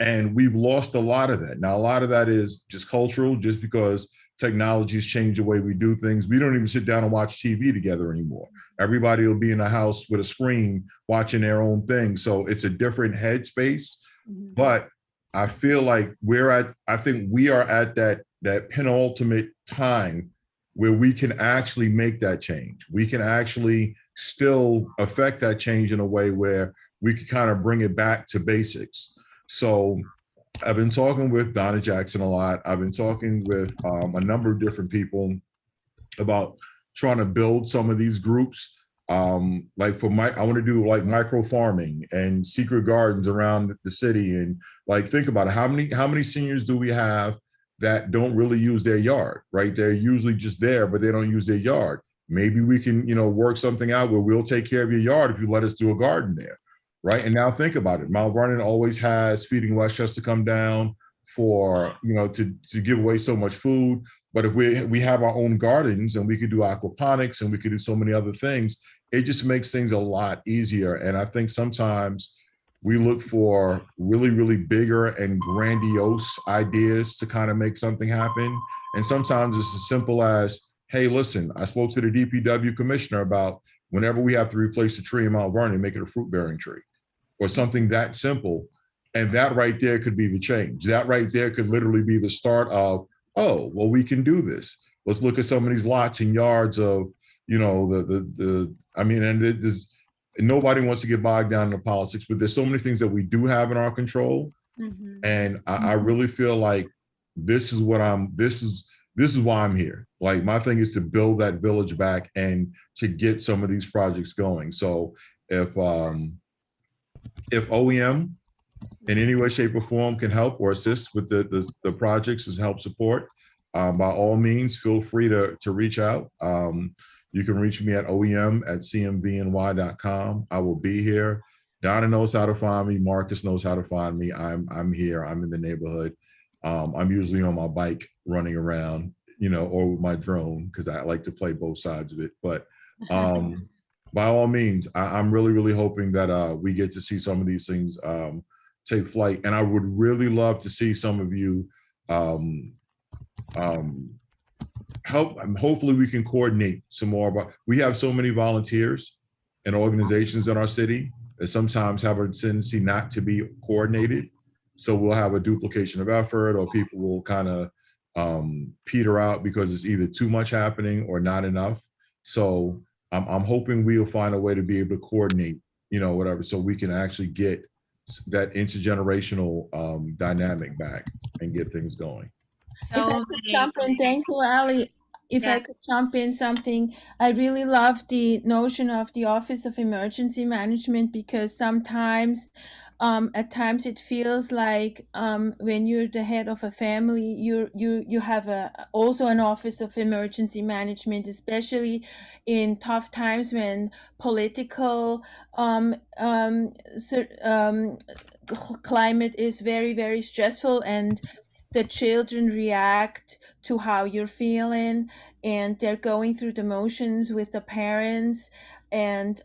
and we've lost a lot of that. Now, a lot of that is just cultural, just because technology has changed the way we do things. We don't even sit down and watch TV together anymore. Everybody will be in a house with a screen watching their own thing. So it's a different headspace. Mm-hmm. But I feel like I think we are at that penultimate time where we can actually make that change. We can actually still affect that change in a way where we can kind of bring it back to basics. So I've been talking with Donna Jackson a lot. I've been talking with a number of different people about trying to build some of these groups. Like I want to do like micro farming and secret gardens around the city. And like, think about it. How many seniors do we have that don't really use their yard, right? They're usually just there, but they don't use their yard. Maybe we can, you know, work something out where we'll take care of your yard if you let us do a garden there. Right. And now think about it. Mount Vernon always has Feeding Westchester come down for, you know, to give away so much food. But if we have our own gardens and we could do aquaponics and we could do so many other things, it just makes things a lot easier. And I think sometimes we look for really, really bigger and grandiose ideas to kind of make something happen. And sometimes it's as simple as, hey, listen, I spoke to the DPW commissioner about whenever we have to replace a tree in Mount Vernon, make it a fruit-bearing tree, or something that simple. And that right there could be the change. That right there could literally be the start of, oh, well, we can do this. Let's look at some of these lots and yards of, you know, I mean, and there's, nobody wants to get bogged down in the politics, but there's so many things that we do have in our control. Mm-hmm. And I really feel like this is why I'm here. Like, my thing is to build that village back and to get some of these projects going. So if OEM in any way, shape, or form can help or assist with the projects as help support, by all means, feel free to reach out. You can reach me at OEM@CMVNY.com. I will be here. Donna knows how to find me. Marcus knows how to find me. I'm here. I'm in the neighborhood. I'm usually on my bike running around, or with my drone, because I like to play both sides of it. But by all means, I'm really, really hoping that we get to see some of these things take flight. And I would really love to see some of you help. Hopefully we can coordinate some more. But we have so many volunteers and organizations in our city that sometimes have a tendency not to be coordinated. So we'll have a duplication of effort, or people will kind of peter out because it's either too much happening or not enough. So I'm hoping we'll find a way to be able to coordinate, whatever, so we can actually get that intergenerational dynamic back and get things going. If I could jump in, thank you, Ali. If I could jump in something, I really love the notion of the Office of Emergency Management, because sometimes, at times it feels like when you're the head of a family, you have also an Office of Emergency Management, especially in tough times when political climate is very, very stressful, and the children react to how you're feeling, and they're going through the motions with the parents. And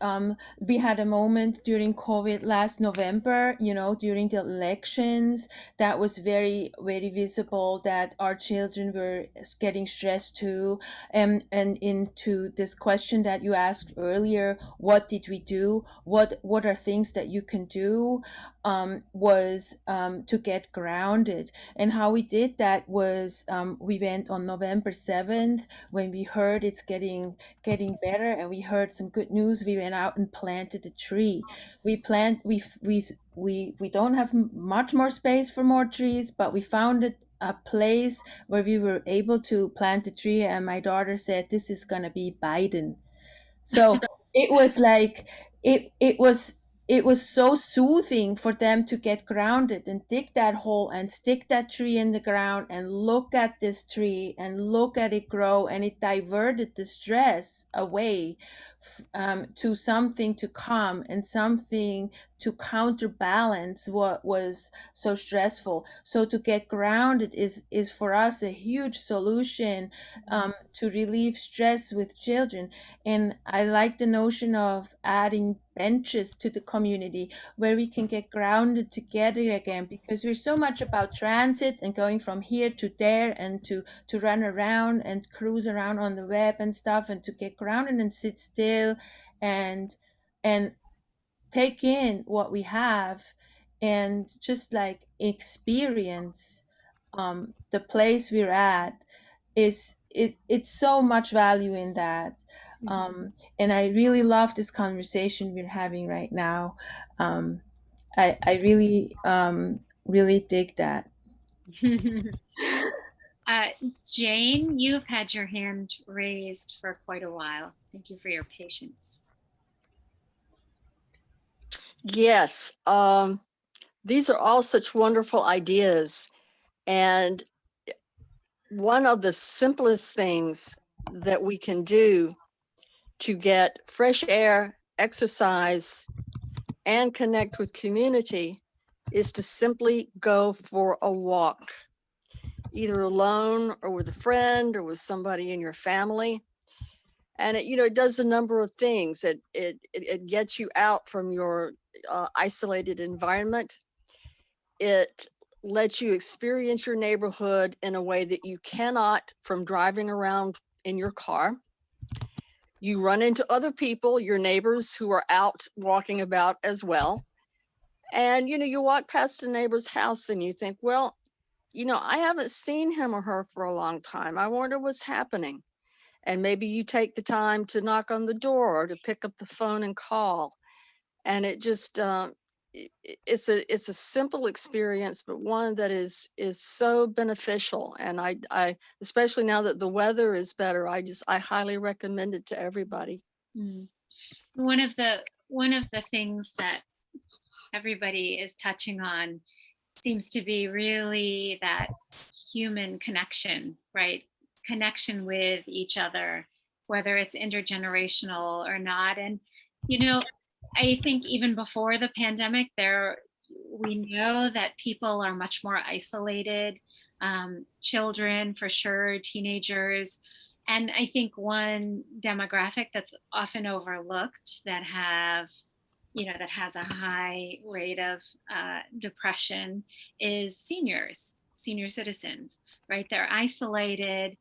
we had a moment during COVID last November, during the elections, that was very, very visible, that our children were getting stressed too. And into this question that you asked earlier, what did we do? What are things that you can do? Was to get grounded. And how we did that was we went on November 7th when we heard it's getting better, and we heard some good news. We went out and planted a tree. We don't have much more space for more trees, but we found a place where we were able to plant a tree, and my daughter said, "This is gonna be Biden." So it was like it was so soothing for them to get grounded and dig that hole and stick that tree in the ground and look at this tree and look at it grow, and it diverted the stress away to something to come and something to counterbalance what was so stressful. So to get grounded is for us a huge solution to relieve stress with children. And I like the notion of adding benches to the community where we can get grounded together again, because we're so much about transit and going from here to there, and to run around and cruise around on the web and stuff, and to get grounded and sit still and take in what we have and just like experience the place we're at. It's so much value in that. And I really love this conversation we're having right now. I really really dig that. Jane, you've had your hand raised for quite a while. Thank you for your patience. Yes, these are all such wonderful ideas. And one of the simplest things that we can do to get fresh air, exercise, and connect with community is to simply go for a walk, either alone or with a friend or with somebody in your family. And it does a number of things. It gets you out from your isolated environment. It lets you experience your neighborhood in a way that you cannot from driving around in your car. You run into other people, your neighbors, who are out walking about as well. And you walk past a neighbor's house and you think, well, I haven't seen him or her for a long time. I wonder what's happening. And maybe you take the time to knock on the door or to pick up the phone and call. And it just it's a simple experience, but one that is so beneficial. And I especially now that the weather is better, I highly recommend it to everybody. One of the things that everybody is touching on seems to be really that human connection, right? Connection with each other, whether it's intergenerational or not. And I think even before the pandemic, we know that people are much more isolated children for sure, teenagers. And I think one demographic that's often overlooked that has a high rate of depression is senior citizens, right? They're isolated,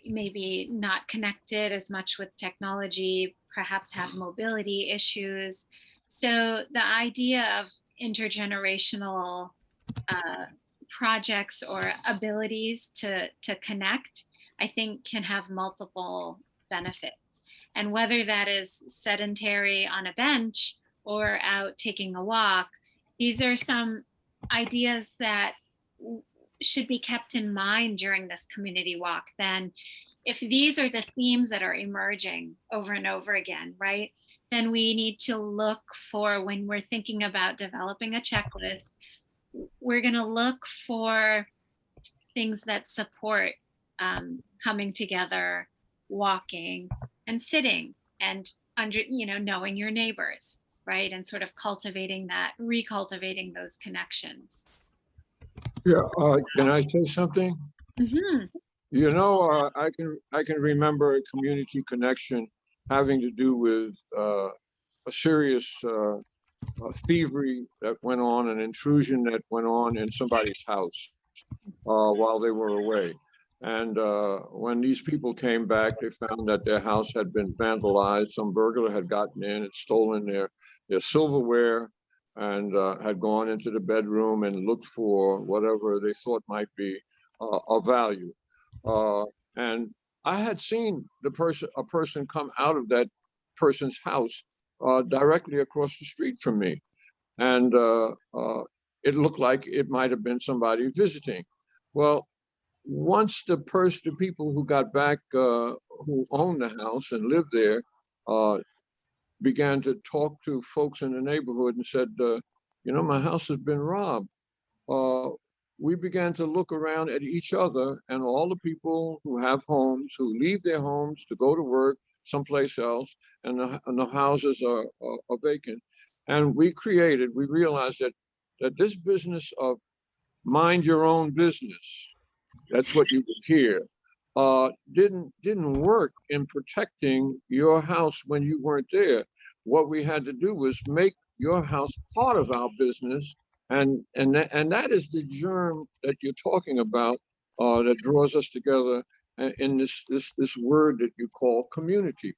maybe not connected as much with technology, perhaps have mobility issues. So the idea of intergenerational projects or abilities to connect, I think, can have multiple benefits. And whether that is sedentary on a bench or out taking a walk, these are some ideas that should be kept in mind during this community walk. Then if these are the themes that are emerging over and over again, right, then we need to look for, when we're thinking about developing a checklist, we're going to look for things that support coming together, walking, and sitting, and knowing your neighbors, right, and sort of recultivating those connections. Yeah, can I say something? Mm-hmm. You know, I can remember a community connection having to do with a serious thievery that went on, an intrusion that went on in somebody's house while they were away. And when these people came back, they found that their house had been vandalized. Some burglar had gotten in and stolen their silverware, and had gone into the bedroom and looked for whatever they thought might be of value. And I had seen a person come out of that person's house directly across the street from me. And it looked like it might have been somebody visiting. Well, once the people who got back, who owned the house and lived there, began to talk to folks in the neighborhood and said, my house has been robbed. We began to look around at each other and all the people who have homes, who leave their homes to go to work someplace else, and the houses are vacant. And we realized that this business of mind your own business, that's what you would hear, didn't work in protecting your house when you weren't there. What we had to do was make your house part of our business, and that is the germ that you're talking about, that draws us together in this word that you call community.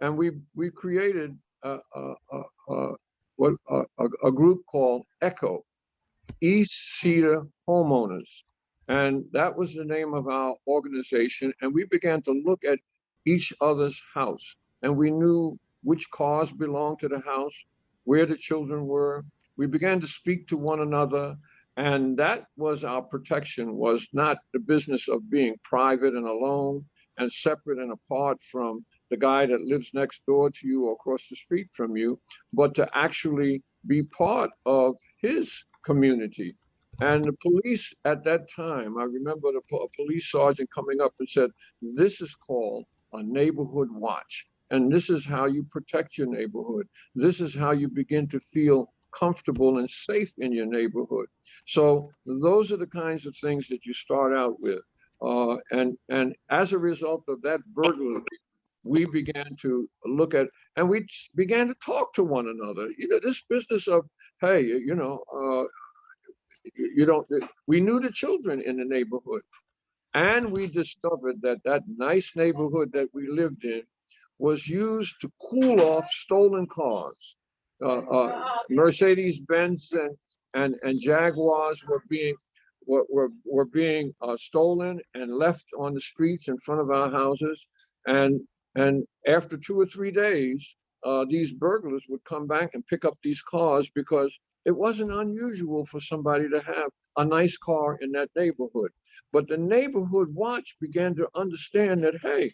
And we created a group called ECHO, East Cedar Homeowners. And that was the name of our organization. And we began to look at each other's house. And we knew which cars belonged to the house, where the children were. We began to speak to one another. And that was our protection, was not the business of being private and alone and separate and apart from the guy that lives next door to you or across the street from you, but to actually be part of his community. And the police at that time, I remember a police sergeant coming up and said, this is called a neighborhood watch. And this is how you protect your neighborhood. This is how you begin to feel comfortable and safe in your neighborhood. So those are the kinds of things that you start out with. And as a result of that burglary, we began to look at, and we began to talk to one another. This business of, hey, we knew the children in the neighborhood, and we discovered that nice neighborhood that we lived in was used to cool off stolen cars. Mercedes-Benz and Jaguars were being stolen and left on the streets in front of our houses. And after 2 or 3 days, these burglars would come back and pick up these cars, because it wasn't unusual for somebody to have a nice car in that neighborhood. But the neighborhood watch began to understand that, hey,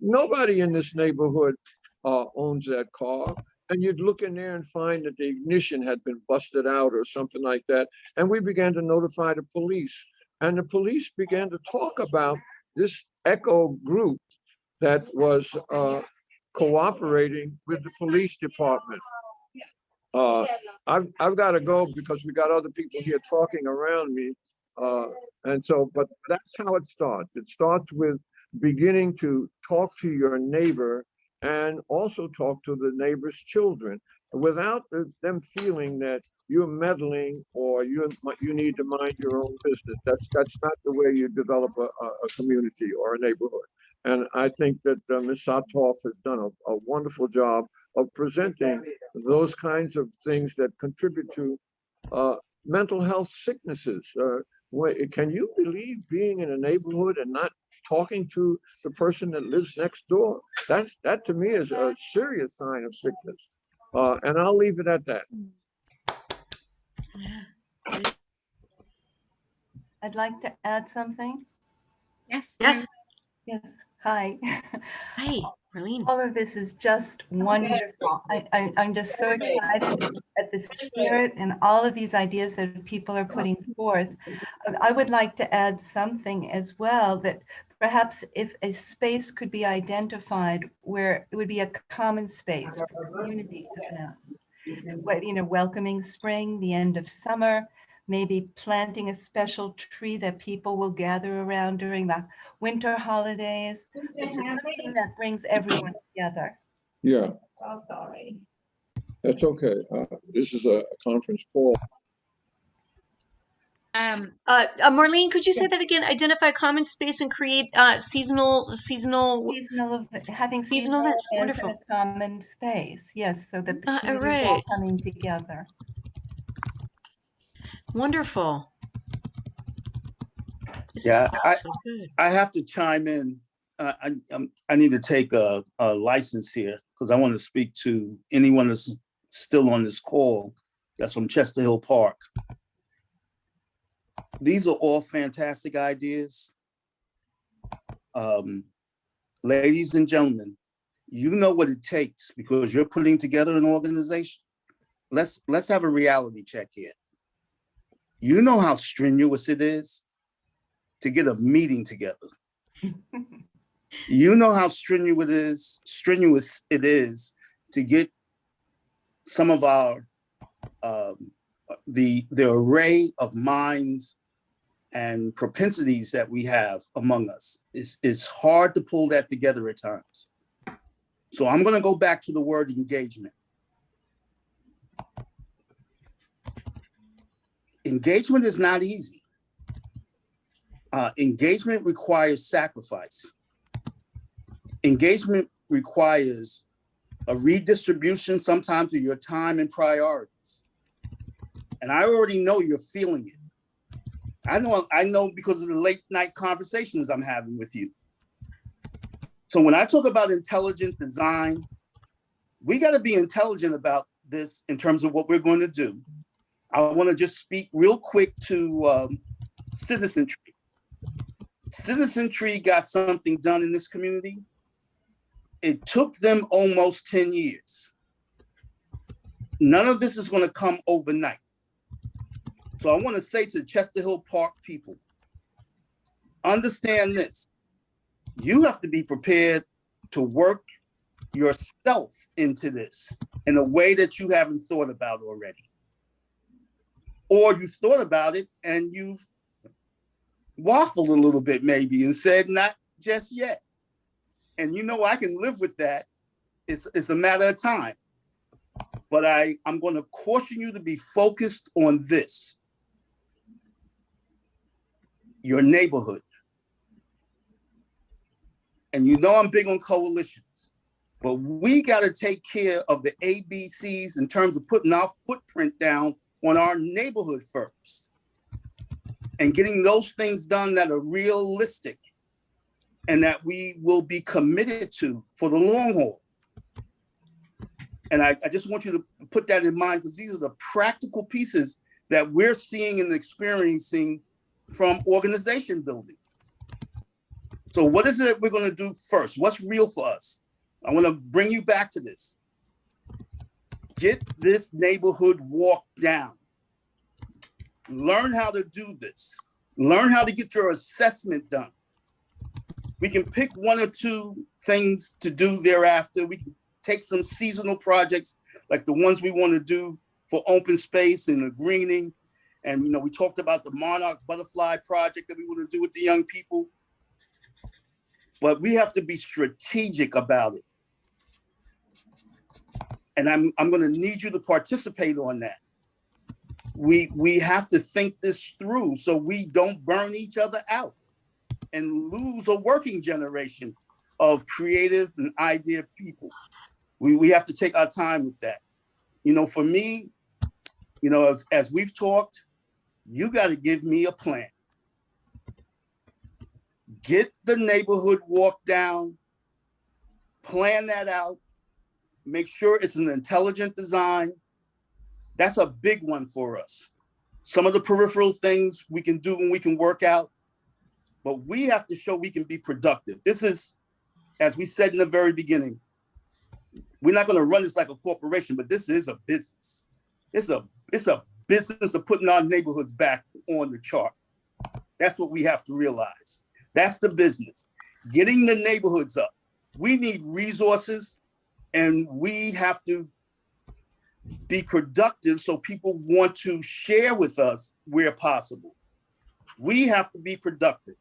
nobody in this neighborhood owns that car. And you'd look in there and find that the ignition had been busted out or something like that. And we began to notify the police. And the police began to talk about this ECHO group that was cooperating with the police department. I've got to go because we got other people here talking around me. And so, but that's how it starts. It starts with beginning to talk to your neighbor and also talk to the neighbor's children without them feeling that you're meddling or you need to mind your own business. That's not the way you develop a community or a neighborhood. And I think that Ms. Sauthoff has done a wonderful job of presenting those kinds of things that contribute to mental health sicknesses. Can you believe being in a neighborhood and not talking to the person that lives next door? That to me is a serious sign of sickness. And I'll leave it at that. I'd like to add something. Yes. Yes. Yes. Hi. Hi, Marlene. All of this is just wonderful. I'm just so excited at the spirit and all of these ideas that people are putting forth. I would like to add something as well, that perhaps if a space could be identified where it would be a common space for community events, welcoming spring, the end of summer, maybe planting a special tree that people will gather around during the winter holidays, something that brings everyone together. Yeah. So sorry. That's okay. This is a conference call. Marlene, could you say that again? Identify common space and create seasonal. Having seasonal That's events wonderful. in a common space. Yes, so that the All community is all right. coming together. Wonderful. This Yeah, is so good. I have to chime in. I need to take a license here because I want to speak to anyone that's still on this call that's from Chester Hill Park. These are all fantastic ideas. Ladies and gentlemen, you know what it takes because you're putting together an organization. Let's have a reality check here. You know how strenuous it is to get a meeting together. You know how strenuous it is to get some of our the array of minds and propensities that we have among us. It's hard to pull that together at times. So I'm going to go back to the word engagement. Engagement is not easy. Engagement requires sacrifice. Engagement requires a redistribution sometimes of your time and priorities. And I already know you're feeling it. I know because of the late night conversations I'm having with you. So when I talk about intelligent design, we got to be intelligent about this in terms of what we're going to do. I want to just speak real quick to Citizen Tree. Citizen Tree got something done in this community. It took them almost 10 years. None of this is going to come overnight. So I want to say to Chester Hill Park people, understand this. You have to be prepared to work yourself into this in a way that you haven't thought about already. Or you've thought about it and you've waffled a little bit maybe and said, not just yet. And you know, I can live with that. It's a matter of time. But I'm going to caution you to be focused on this. Your neighborhood. And you know I'm big on coalitions, but we got to take care of the ABCs in terms of putting our footprint down on our neighborhood first and getting those things done that are realistic and that we will be committed to for the long haul. And I just want you to put that in mind because these are the practical pieces that we're seeing and experiencing from organization building. So what is it we're going to do first? What's real for us? I want to bring you back to this. Get this neighborhood walk down. Learn how to do this. Learn how to get your assessment done. We can pick one or two things to do thereafter. We can take some seasonal projects like the ones we want to do for open space and the greening And, we talked about the Monarch Butterfly Project that we want to do with the young people. But we have to be strategic about it. And I'm going to need you to participate on that. We have to think this through so we don't burn each other out and lose a working generation of creative and idea people. We have to take our time with that. For me, as we've talked, you got to give me a plan. Get the neighborhood walk down, plan that out, make sure it's an intelligent design. That's a big one for us. Some of the peripheral things we can do and we can work out, but we have to show we can be productive. This is, as we said in the very beginning, we're not going to run this like a corporation, but this is a business. It's a business of putting our neighborhoods back on the chart. That's what we have to realize. That's the business. Getting the neighborhoods up. We need resources, and we have to be productive so people want to share with us where possible. We have to be productive.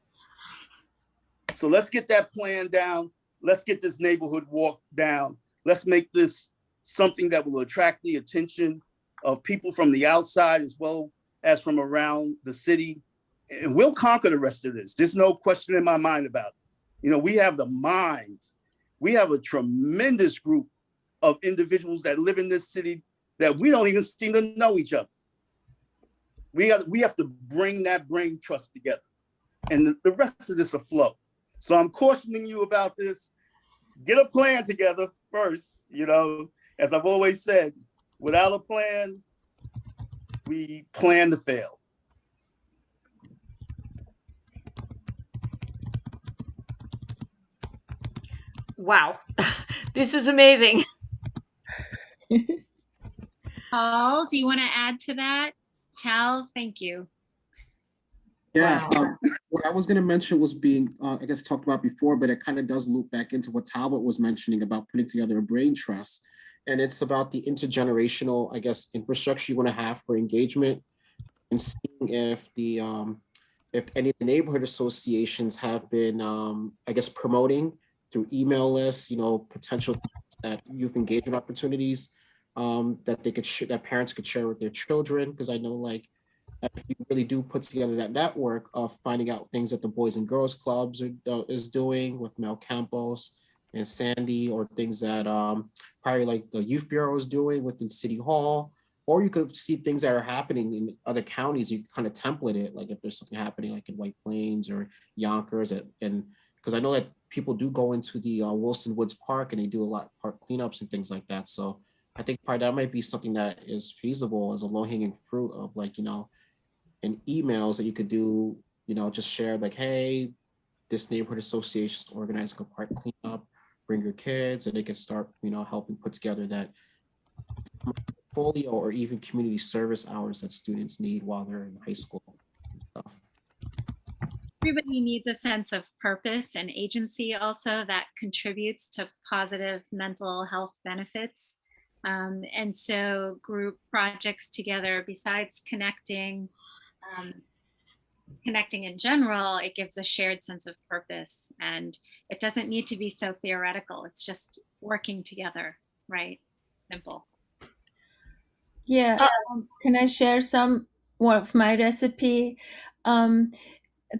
So let's get that plan down. Let's get this neighborhood walk down. Let's make this something that will attract the attention of people from the outside as well as from around the city. And we'll conquer the rest of this. There's no question in my mind about it. We have the minds. We have a tremendous group of individuals that live in this city that we don't even seem to know each other. We have to bring that brain trust together, and the rest of this will flow. So I'm cautioning you about this. Get a plan together first. As I've always said, without a plan, we plan to fail. Wow, this is amazing. Paul, do you want to add to that? Tal, thank you. Yeah, what I was going to mention was being, I guess, talked about before, but it kind of does loop back into what Talbot was mentioning about putting together a brain trust. And it's about the intergenerational, I guess, infrastructure you want to have for engagement, and seeing if any of the neighborhood associations have been, I guess, promoting through email lists, potential that youth engagement opportunities that they could that parents could share with their children. Because I know, if you really do put together that network of finding out things that the Boys and Girls Clubs is doing with Mel Campos and Sandy, or things that probably like the Youth Bureau is doing within City Hall, or you could see things that are happening in other counties. You kind of template it, like if there's something happening like in White Plains or Yonkers, and because I know that people do go into the Wilson Woods Park and they do a lot of park cleanups and things like that. So I think probably that might be something that is feasible as a low-hanging fruit of in emails that you could do, just share hey, this neighborhood association is organizing a park cleanup, bring your kids, and they can start, helping put together that portfolio or even community service hours that students need while they're in high school and stuff. Everybody needs a sense of purpose and agency also that contributes to positive mental health benefits. And so group projects together, besides connecting in general, it gives a shared sense of purpose, and it doesn't need to be so theoretical. It's just working together, right? Simple. Yeah, can I share some more of my recipe?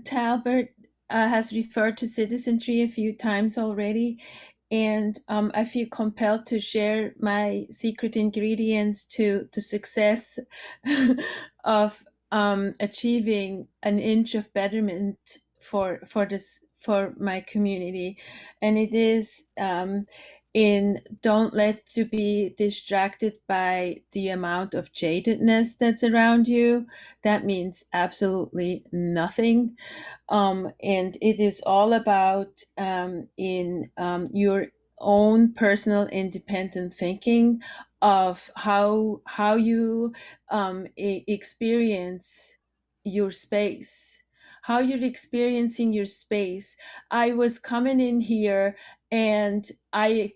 Talbert has referred to citizenry a few times already, and I feel compelled to share my secret ingredients to the success of achieving an inch of betterment for my community, and it is don't let to be distracted by the amount of jadedness that's around you. That means absolutely nothing. And it is all about in your own personal independent thinking of how you experience your space, how you're experiencing your space. I was coming in here and I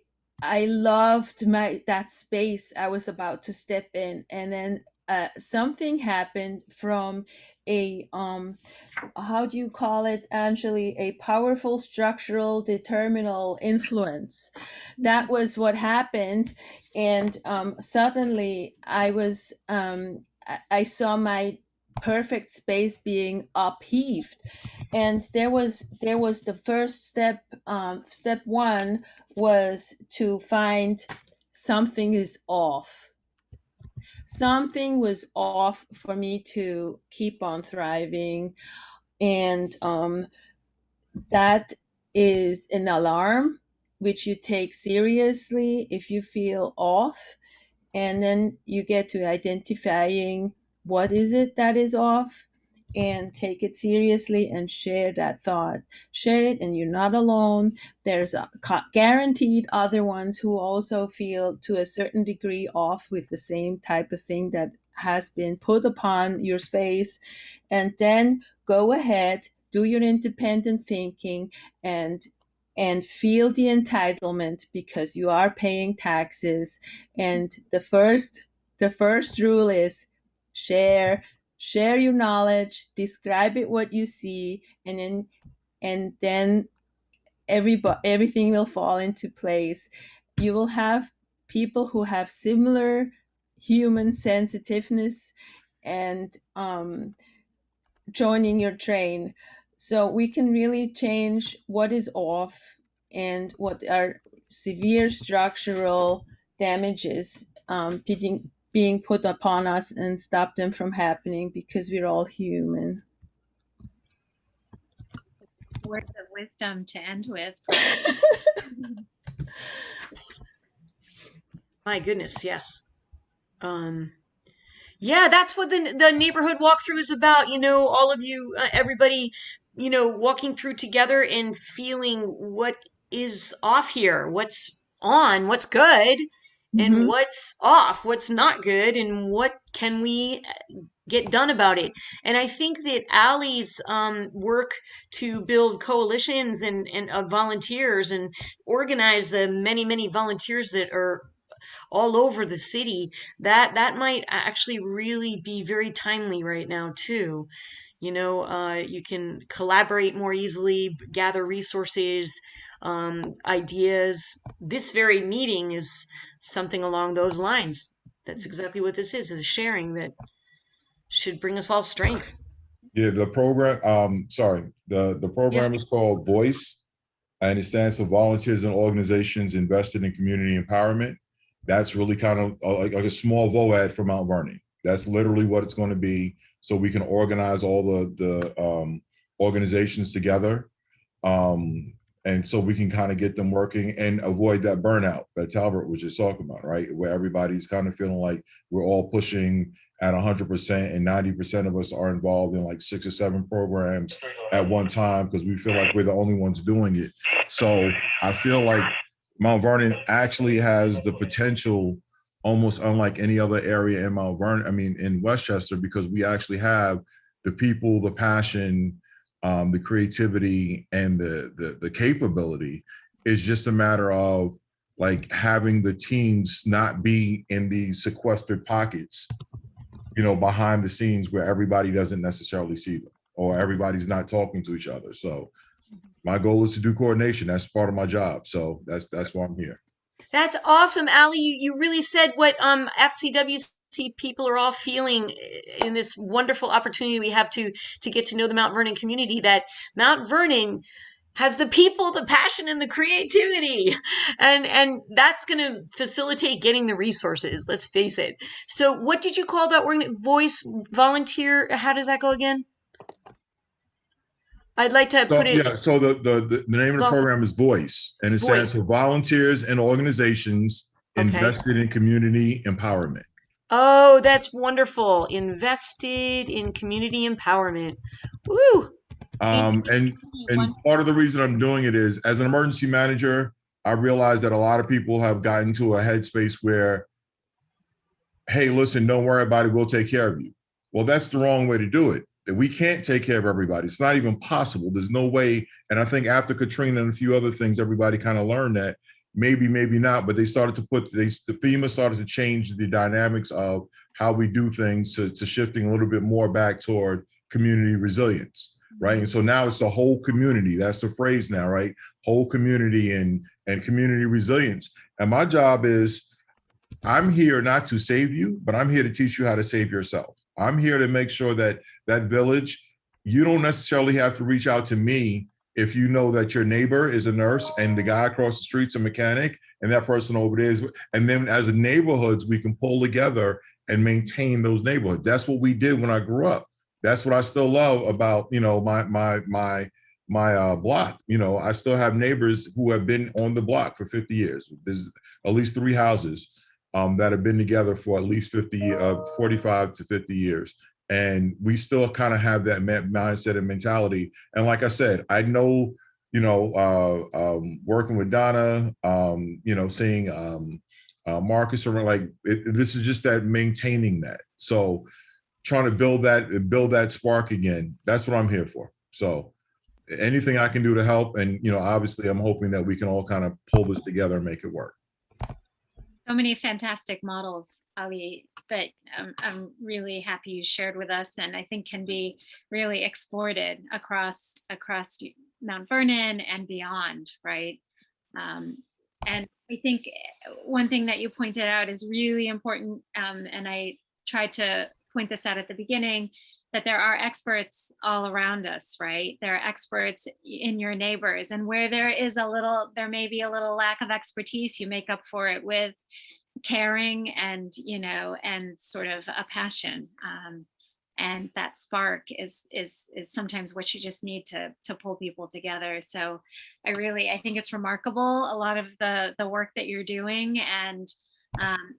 loved that space I was about to step in, and then something happened from a how do you call it, Anjali, a powerful structural determinal influence. That was what happened. And suddenly I saw my perfect space being upheaved. And there was the first step. Step one was to find something is off. Something was off for me to keep on thriving. And that is an alarm which you take seriously if you feel off. And then you get to identifying what is it that is off, and take it seriously and share that thought. Share it, and you're not alone. There's guaranteed other ones who also feel to a certain degree off with the same type of thing that has been put upon your space. And then go ahead, do your independent thinking, and feel the entitlement, because you are paying taxes. And the first rule is share your knowledge, describe it what you see, and then everything will fall into place. You will have people who have similar human sensitiveness and joining your train. So we can really change what is off and what are severe structural damages being put upon us, and stop them from happening, because we're all human. Words of wisdom to end with. My goodness, yes. Yeah, that's what the neighborhood walkthrough is about. All of you, everybody, walking through together and feeling what is off here, what's on, what's good, and what's off, what's not good, and what can we get done about it. And I think that Allie's work to build coalitions and of volunteers and organize the many volunteers that are all over the city, that might actually really be very timely right now too. You can collaborate more easily, gather resources, ideas. This very meeting is something along those lines. That's exactly what this is a sharing that should bring us all strength. Yeah, the program, the program is called Voice, and it stands for Volunteers and Organizations Invested in Community Empowerment. That's really kind of like a small VOAD for Mount Vernon. That's literally what it's going to be. So we can organize all the organizations together. And so we can kind of get them working and avoid that burnout that Talbert was just talking about, right? Where everybody's kind of feeling like we're all pushing at 100% and 90% of us are involved in like 6 or 7 programs at one time because we feel like we're the only ones doing it. So I feel like Mount Vernon actually has the potential, almost unlike any other area in Mount Vernon, in Westchester, because we actually have the people, the passion, the creativity, and the capability. Is just a matter of like having the teams not be in these sequestered pockets, behind the scenes where everybody doesn't necessarily see them or everybody's not talking to each other. So my goal is to do coordination. That's part of my job. So that's why I'm here. That's awesome, Allie. You really said what FCWC people are all feeling in this wonderful opportunity we have to get to know the Mount Vernon community, that Mount Vernon has the people, the passion, and the creativity. And that's going to facilitate getting the resources, let's face it. So what did you call that Voice volunteer? How does that go again? I'd like to put it. Yeah, so the name of the program is Voice, and it stands for Volunteers and Organizations Invested in Community Empowerment. Oh, that's wonderful. Invested in community empowerment. Woo! And part of the reason I'm doing it is, as an emergency manager, I realize that a lot of people have gotten to a headspace where, hey, listen, don't worry about it, we'll take care of you. Well, that's the wrong way to do it. That we can't take care of everybody. It's not even possible. There's no way. And I think after Katrina and a few other things, everybody kind of learned that maybe not, but they started to the FEMA started to change the dynamics of how we do things to shifting a little bit more back toward community resilience, right? And so now it's the whole community. That's the phrase now, right? Whole community and community resilience. And my job is, I'm here not to save you, but I'm here to teach you how to save yourself. I'm here to make sure that that village, you don't necessarily have to reach out to me if you know that your neighbor is a nurse and the guy across the street's a mechanic and that person over there is, and then as neighborhoods, we can pull together and maintain those neighborhoods. That's what we did when I grew up. That's what I still love about, you know, my block. You know, I still have neighbors who have been on the block for 50 years. There's at least 3 houses that have been together for at least 45 to 50 years. And we still kind of have that mindset and mentality. And like I said, I know, you know, working with Donna, you know, seeing Marcus around, like this is just that maintaining that. So trying to build that spark again. That's what I'm here for. So anything I can do to help. And, you know, obviously I'm hoping that we can all kind of pull this together and make it work. So many fantastic models, Ali, that I'm really happy you shared with us, and I think can be really exported across Mount Vernon and beyond, right? And I think one thing that you pointed out is really important, and I tried to point this out at the beginning, that there are experts all around us, right? There are experts in your neighbors, and where there may be a little lack of expertise, you make up for it with caring and, you know, and sort of a passion. And that spark is sometimes what you just need to pull people together. So I think it's remarkable, a lot of the work that you're doing. And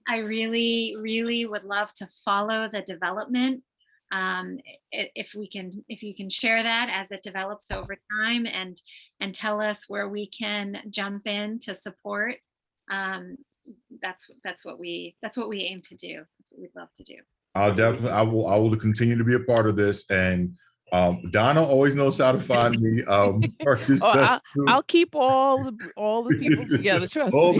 I really, really would love to follow the development. If you can share that as it develops over time and tell us where we can jump in to support, that's what we aim to do. That's what we'd love to do. I will continue to be a part of this. And Donna always knows how to find me. I'll keep all the people together. Trust me.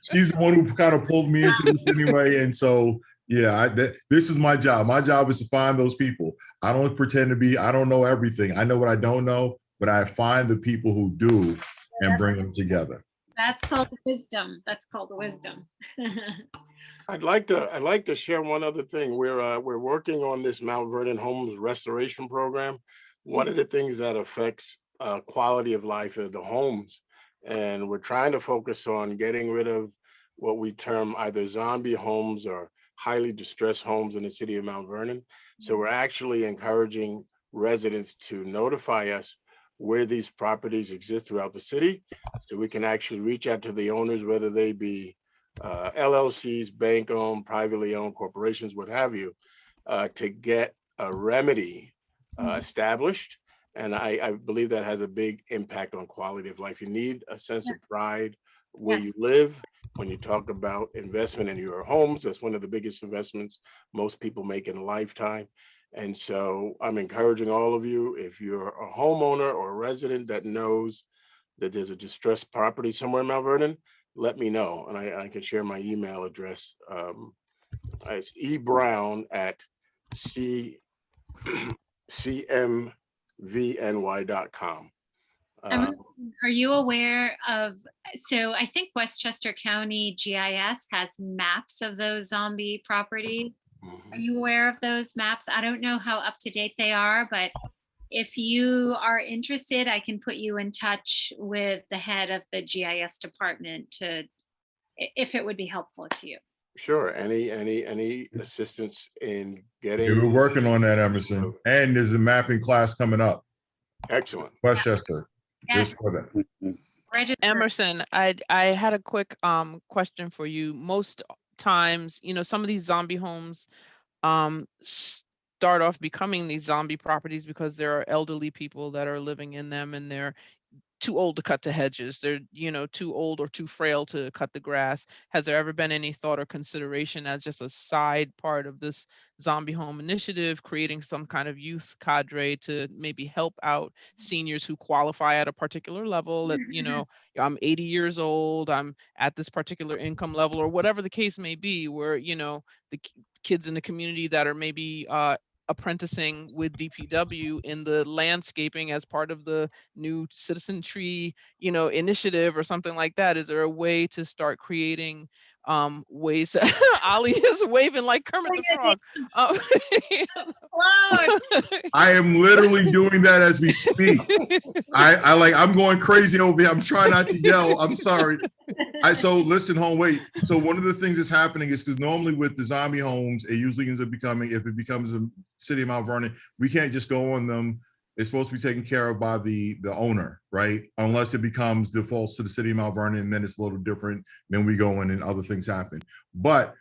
She's the one who kind of pulled me into this anyway. And so, yeah, this is my job. My job is to find those people. I don't pretend to be, I don't know everything. I know what I don't know, but I find the people who do and bring them together. That's called wisdom. That's called wisdom. I'd like to share one other thing. We're working on this Mount Vernon Homes Restoration Program. One of the things that affects quality of life are the homes, and we're trying to focus on getting rid of what we term either zombie homes or highly distressed homes in the city of Mount Vernon. So we're actually encouraging residents to notify us where these properties exist throughout the city, so we can actually reach out to the owners, whether they be LLCs, bank-owned, privately owned corporations, what have you, to get a remedy established. And I believe that has a big impact on quality of life. You need a sense of pride where you live. When you talk about investment in your homes, that's one of the biggest investments most people make in a lifetime. And so I'm encouraging all of you, if you're a homeowner or a resident that knows that there's a distressed property somewhere in Mount Vernon, let me know, and I can share my email address. It's ebrown@cmvny.com. Are you aware of, so I think Westchester County GIS has maps of those zombie properties. Are you aware of those maps? I don't know how up to date they are, but if you are interested, I can put you in touch with the head of the GIS department if it would be helpful to you. Sure, any assistance in getting. We're working on that, Emerson. And there's a mapping class coming up. Excellent. Westchester, yes. just for that. Register. Emerson, I had a quick question for you. Most times, you know, some of these zombie homes start off becoming these zombie properties because there are elderly people that are living in them, and too old to cut the hedges. They're, you know, too old or too frail to cut the grass. Has there ever been any thought or consideration as just a side part of this zombie home initiative, creating some kind of youth cadre to maybe help out seniors who qualify at a particular level? That, you know, I'm 80 years old, I'm at this particular income level, or whatever the case may be, where, you know, the kids in the community that are maybe apprenticing with DPW in the landscaping as part of the new citizen tree, you know, initiative or something like that. Is there a way to start creating ways? Ali is waving like Kermit the Frog. I am literally doing that as we speak. I'm going crazy over here. I'm trying not to yell. I'm sorry. So listen, home, wait. So one of the things that's happening is because normally with the zombie homes, it usually ends up becoming, if it becomes a city of Mount Vernon, we can't just go on them. It's supposed to be taken care of by the owner, right? Unless it becomes defaults to the city of Mount Vernon, and then it's a little different. Then we go in and other things happen. But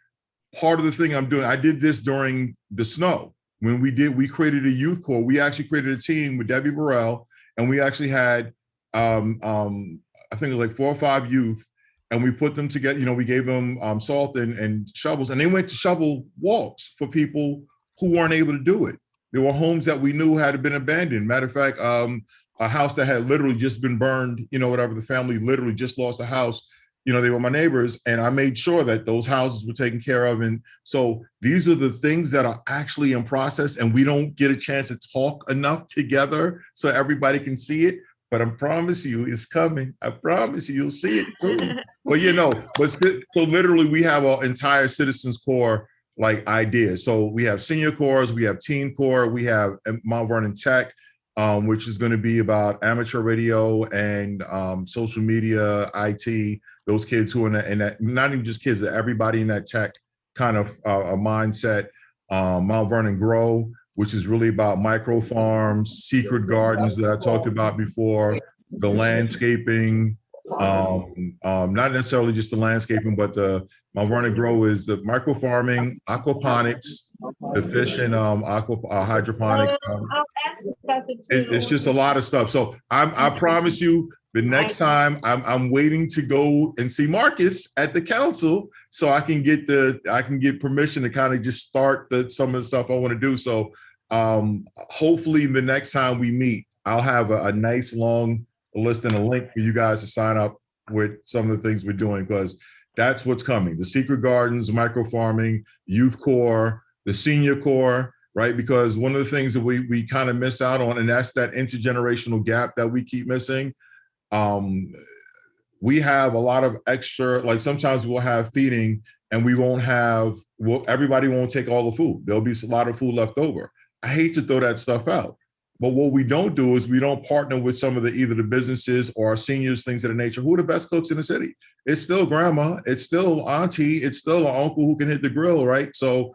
part of the thing I'm doing, I did this during the snow. When we created a youth corps. We actually created a team with Debbie Burrell, and we actually had, I think it was like 4 or 5 youth, and we put them together. You know, we gave them salt and shovels, and they went to shovel walks for people who weren't able to do it. There were homes that we knew had been abandoned. Matter of fact, a house that had literally just been burned, you know, whatever, the family literally just lost a house. You know, they were my neighbors, and I made sure that those houses were taken care of. And so these are the things that are actually in process, and we don't get a chance to talk enough together so everybody can see it. But I promise you it's coming. I promise you, you'll see it soon. Well, you know, so literally we have our entire Citizens Corps like ideas. So we have senior corps, we have teen corps, we have Mount Vernon Tech, which is going to be about amateur radio and social media, IT, those kids who are in that, not even just kids, everybody in that tech kind of a mindset. Mount Vernon Grow, which is really about micro farms, secret gardens that I talked about before, the landscaping, not necessarily just the landscaping, but the Mount Vernon Grow is the micro farming, aquaponics, the fish and hydroponics. It's just a lot of stuff. So I promise you, the next time I'm waiting to go and see Marcus at the council, so I can get permission to kind of just start some of the stuff I want to do. So hopefully the next time we meet, I'll have a nice long list and a link for you guys to sign up with some of the things we're doing, because that's what's coming. The secret gardens, micro farming, youth corps, the senior corps, right? Because one of the things that we kind of miss out on, and that's that intergenerational gap that we keep missing. We have a lot of extra, like sometimes we'll have feeding and we won't have, everybody won't take all the food. There'll be a lot of food left over. I hate to throw that stuff out. But what we don't do is we don't partner with some of either the businesses or our seniors, things of the nature. Who are the best cooks in the city? It's still grandma, it's still auntie, it's still an uncle who can hit the grill, right? So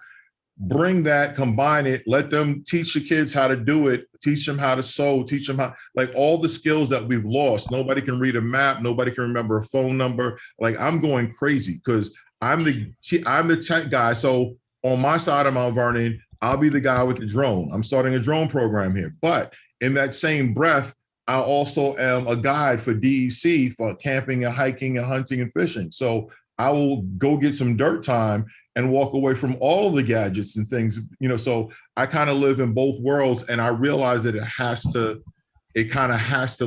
bring that, combine it, let them teach the kids how to do it, teach them how to sew, teach them how, like all the skills that we've lost. Nobody can read a map, nobody can remember a phone number. Like I'm going crazy because I'm the tech guy. So on my side of Mount Vernon, I'll be the guy with the drone. I'm starting a drone program here. But in that same breath, I also am a guide for DEC for camping and hiking and hunting and fishing. So I will go get some dirt time and walk away from all of the gadgets and things, you know, so I kind of live in both worlds, and I realize that it has to exist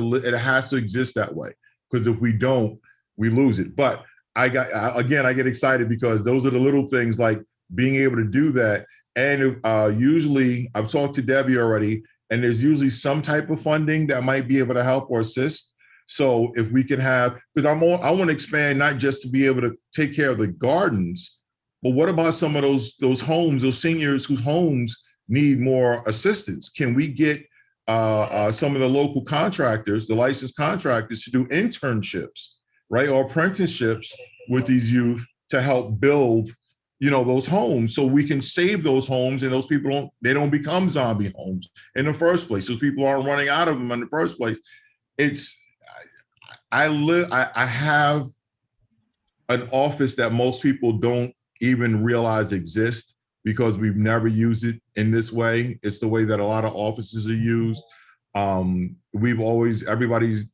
that way, because if we don't, we lose it. But I get excited because those are the little things, like being able to do that. And usually I've talked to Debbie already, and there's usually some type of funding that might be able to help or assist. So if we can have, because I want to expand, not just to be able to take care of the gardens, but what about some of those homes, those seniors whose homes need more assistance? Can we get some of the local contractors, the licensed contractors, to do internships, right, or apprenticeships with these youth to help build, you know, those homes, so we can save those homes, and those people don't become zombie homes in the first place. Those people aren't running out of them in the first place. I have an office that most people don't even realize exists because we've never used it in this way. It's the way that a lot of offices are used. Everybody's,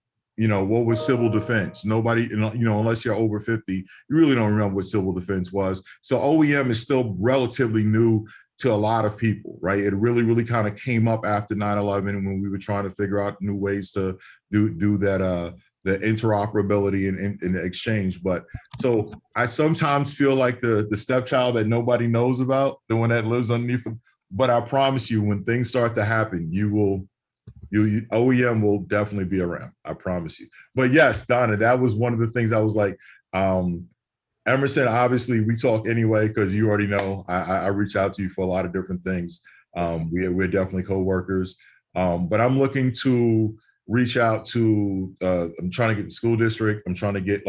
what was civil defense? Nobody, unless you're over 50, you really don't remember what civil defense was. So OEM is still relatively new to a lot of people, right? It really, really kind of came up after 9/11 when we were trying to figure out new ways to do that, the interoperability and the exchange. But so I sometimes feel like the stepchild that nobody knows about, the one that lives underneath them. But I promise you, when things start to happen, OEM will definitely be around. I promise you. But yes, Donna, that was one of the things I was like, Emerson, obviously we talk anyway, because you already know I reach out to you for a lot of different things. We're definitely co-workers. But I'm looking to reach out to, I'm trying to get the school district. I'm trying to get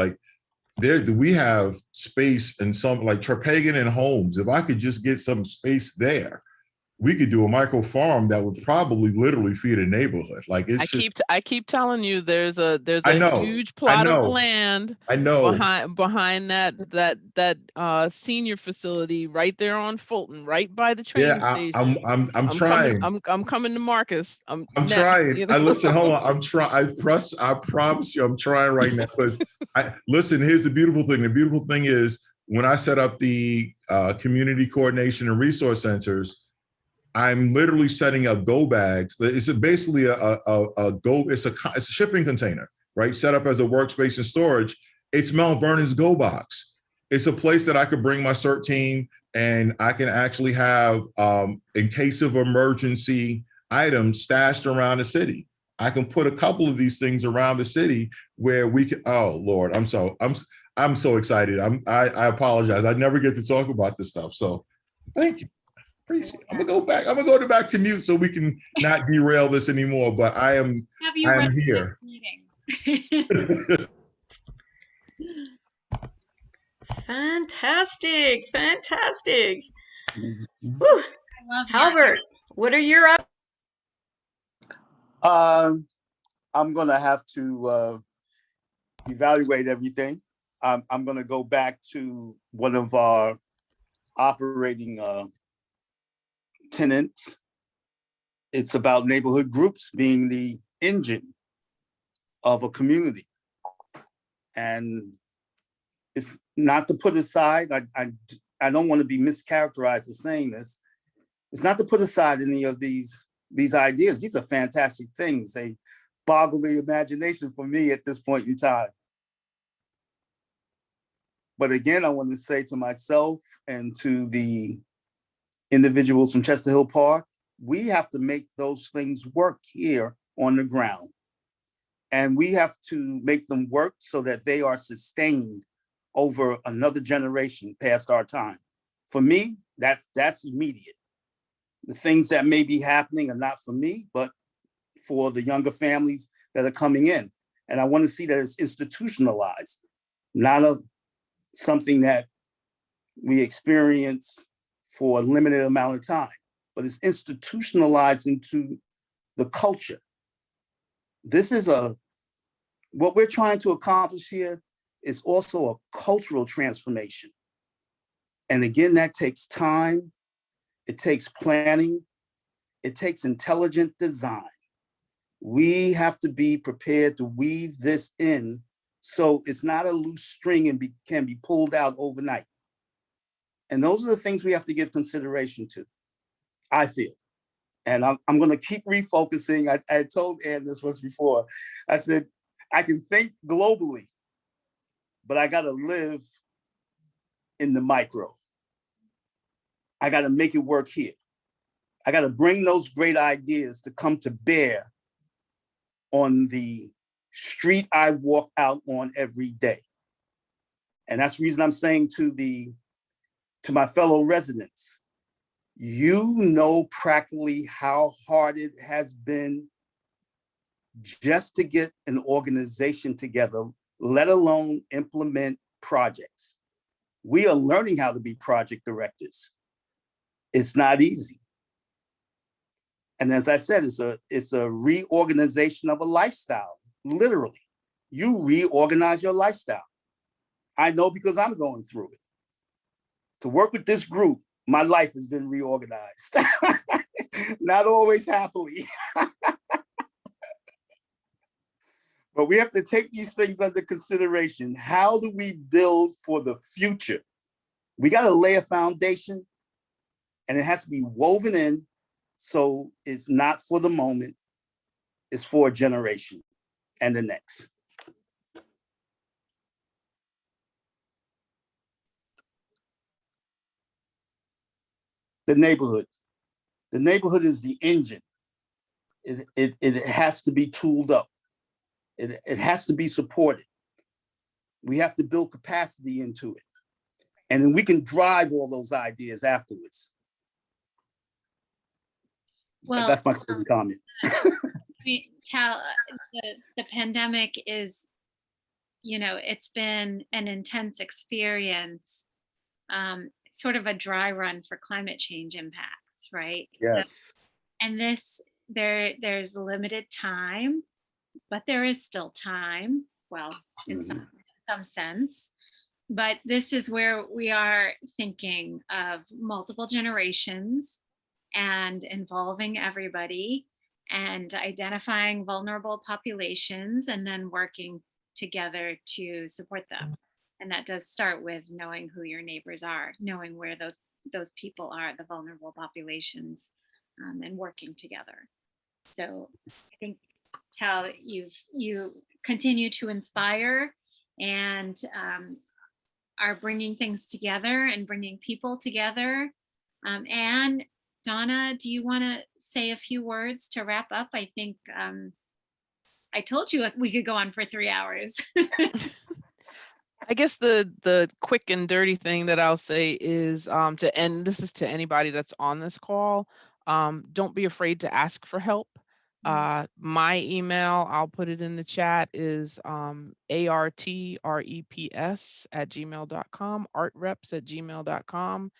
we have space in some like Trepagan and Holmes. If I could just get some space there, we could do a micro farm that would probably literally feed a neighborhood. Like I keep telling you, there's a huge plot of land behind that senior facility right there on Fulton, right by the train station. I'm trying. I'm coming to Marcus. I'm trying. I listen. Hold on. I'm trying. I promise you, I'm trying right now. But listen. Here's the beautiful thing. The beautiful thing is when I set up the community coordination and resource centers, I'm literally setting up go bags. It's basically it's a shipping container, right? Set up as a workspace and storage. It's Mount Vernon's Go Box. It's a place that I could bring my CERT team and I can actually have, in case of emergency, items stashed around the city. I can put a couple of these things around the city where we can, oh Lord, I'm so excited. I apologize. I never get to talk about this stuff. So thank you. Appreciate it. I'm gonna go back to mute so we can not derail this anymore. But I am here. Fantastic. Whew. Halbert, what are your up? I'm gonna have to evaluate everything. I'm gonna go back to one of our operating tenants. It's about neighborhood groups being the engine of a community. And it's not to put aside, I don't want to be mischaracterized as saying this. It's not to put aside any of these ideas. These are fantastic things. They boggle the imagination for me at this point in time. But again, I want to say to myself and to the individuals from Chester Hill Park, we have to make those things work here on the ground. And we have to make them work so that they are sustained over another generation past our time. For me, that's immediate. The things that may be happening are not for me, but for the younger families that are coming in. And I want to see that it's institutionalized, not something that we experience for a limited amount of time, but it's institutionalized into the culture. This is what we're trying to accomplish here is also a cultural transformation. And again, that takes time, it takes planning, it takes intelligent design. We have to be prepared to weave this in so it's not a loose string and can be pulled out overnight. And those are the things we have to give consideration to, I feel. And I'm going to keep refocusing. I told Ann this once before. I said, I can think globally, but I got to live in the micro. I got to make it work here. I got to bring those great ideas to come to bear on the street I walk out on every day. And that's the reason I'm saying to my fellow residents, you know practically how hard it has been just to get an organization together, let alone implement projects. We are learning how to be project directors. It's not easy. And as I said, it's a reorganization of a lifestyle, literally. You reorganize your lifestyle. I know because I'm going through it. To work with this group, my life has been reorganized. Not always happily. But we have to take these things under consideration. How do we build for the future? We got to lay a foundation, and it has to be woven in, so it's not for the moment, it's for a generation and the next. The neighborhood. The neighborhood is the engine. It has to be tooled up. It has to be supported. We have to build capacity into it. And then we can drive all those ideas afterwards. Well, that's my closing comment. Tal, the pandemic is, it's been an intense experience, sort of a dry run for climate change impacts, right? Yes. And there's limited time, but there is still time. Well, in some sense. But this is where we are thinking of multiple generations and involving everybody and identifying vulnerable populations and then working together to support them. And that does start with knowing who your neighbors are, knowing where those people are, the vulnerable populations, and working together. So I think, Tal, you continue to inspire and are bringing things together and bringing people together. And Donna, do you want to say a few words to wrap up? I think I told you we could go on for 3 hours. I guess the quick and dirty thing that I'll say is to end, this is to anybody that's on this call, don't be afraid to ask for help. My email, I'll put it in the chat, is artreps@gmail.com, artreps@gmail.com.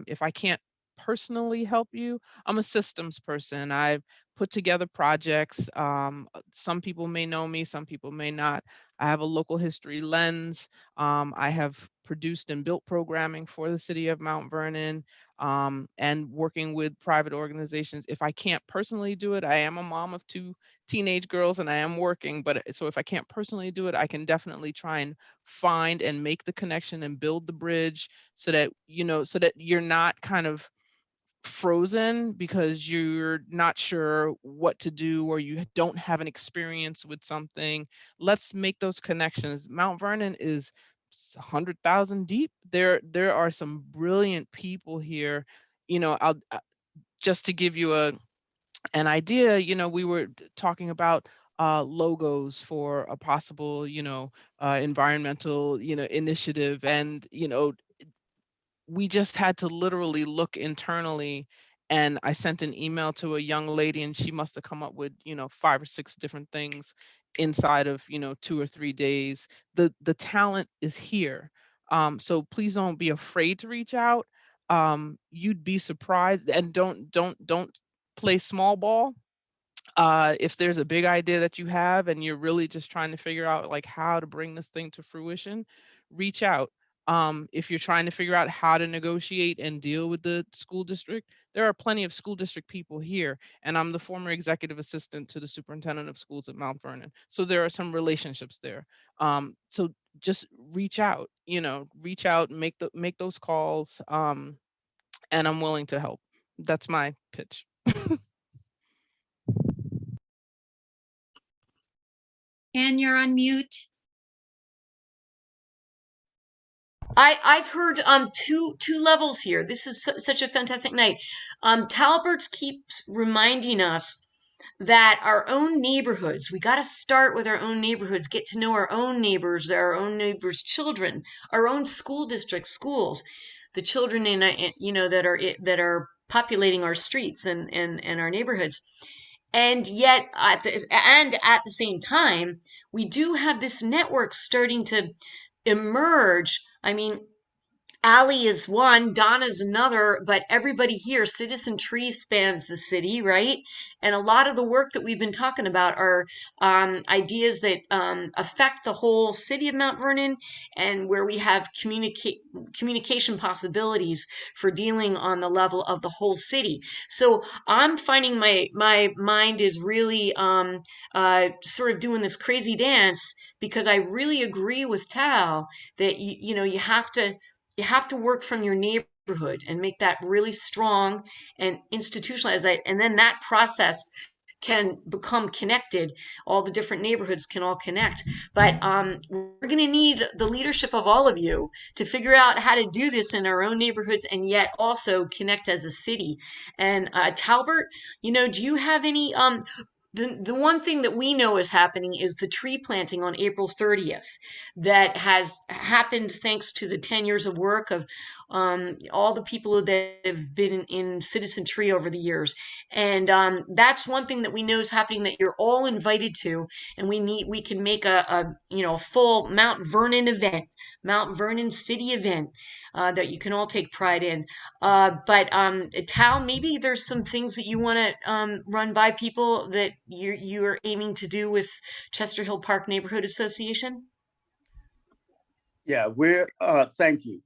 If I can't personally help you, I'm a systems person. I've put together projects. Some people may know me, some people may not. I have a local history lens. I have produced and built programming for the city of Mount Vernon, and working with private organizations. If I can't personally do it, I am a mom of 2 teenage girls and I am working, but so if I can't personally do it, I can definitely try and find and make the connection and build the bridge so that, so that you're not kind of frozen because you're not sure what to do or you don't have an experience with something. Let's make those connections. Mount Vernon is 100,000 deep. There are some brilliant people here. I'll just to give you an idea, we were talking about logos for a possible, environmental, initiative, and we just had to literally look internally, and I sent an email to a young lady and she must have come up with 5 or 6 different things inside of 2 or 3 days. The talent is here, so please don't be afraid to reach out. You'd be surprised, and don't play small ball. If there's a big idea that you have and you're really just trying to figure out like how to bring this thing to fruition, reach out. If you're trying to figure out how to negotiate and deal with the school district, there are plenty of school district people here. And I'm the former executive assistant to the superintendent of schools at Mount Vernon. So there are some relationships there. So just reach out, make those calls. And I'm willing to help. That's my pitch. And you're on mute. I've heard two levels here. This is such a fantastic night. Talbert's keeps reminding us that our own neighborhoods, we got to start with our own neighborhoods, get to know our own neighbors, our own neighbors' children, our own school district schools, the children that are populating our streets and our neighborhoods. And yet at the same time, we do have this network starting to emerge. I mean, Allie is one, Donna's another, but everybody here, Citizen Tree spans the city, right? And a lot of the work that we've been talking about are ideas that affect the whole city of Mount Vernon, and where we have communication possibilities for dealing on the level of the whole city. So I'm finding my mind is really sort of doing this crazy dance, because I really agree with Tal that you have to work from your neighborhood and make that really strong and institutionalize that, and then that process can become connected. All the different neighborhoods can all connect, but we're going to need the leadership of all of you to figure out how to do this in our own neighborhoods and yet also connect as a city. And Talbert, do you have any the one thing that we know is happening is the tree planting on April 30th that has happened thanks to the 10 years of work of all the people that have been in Citizen Tree over the years. And that's one thing that we know is happening that you're all invited to. And we can make a full Mount Vernon event, Mount Vernon city event that you can all take pride in. But Tal, maybe there's some things that you want to run by people that you're aiming to do with Chester Hill Park Neighborhood Association. Yeah, we're thank you.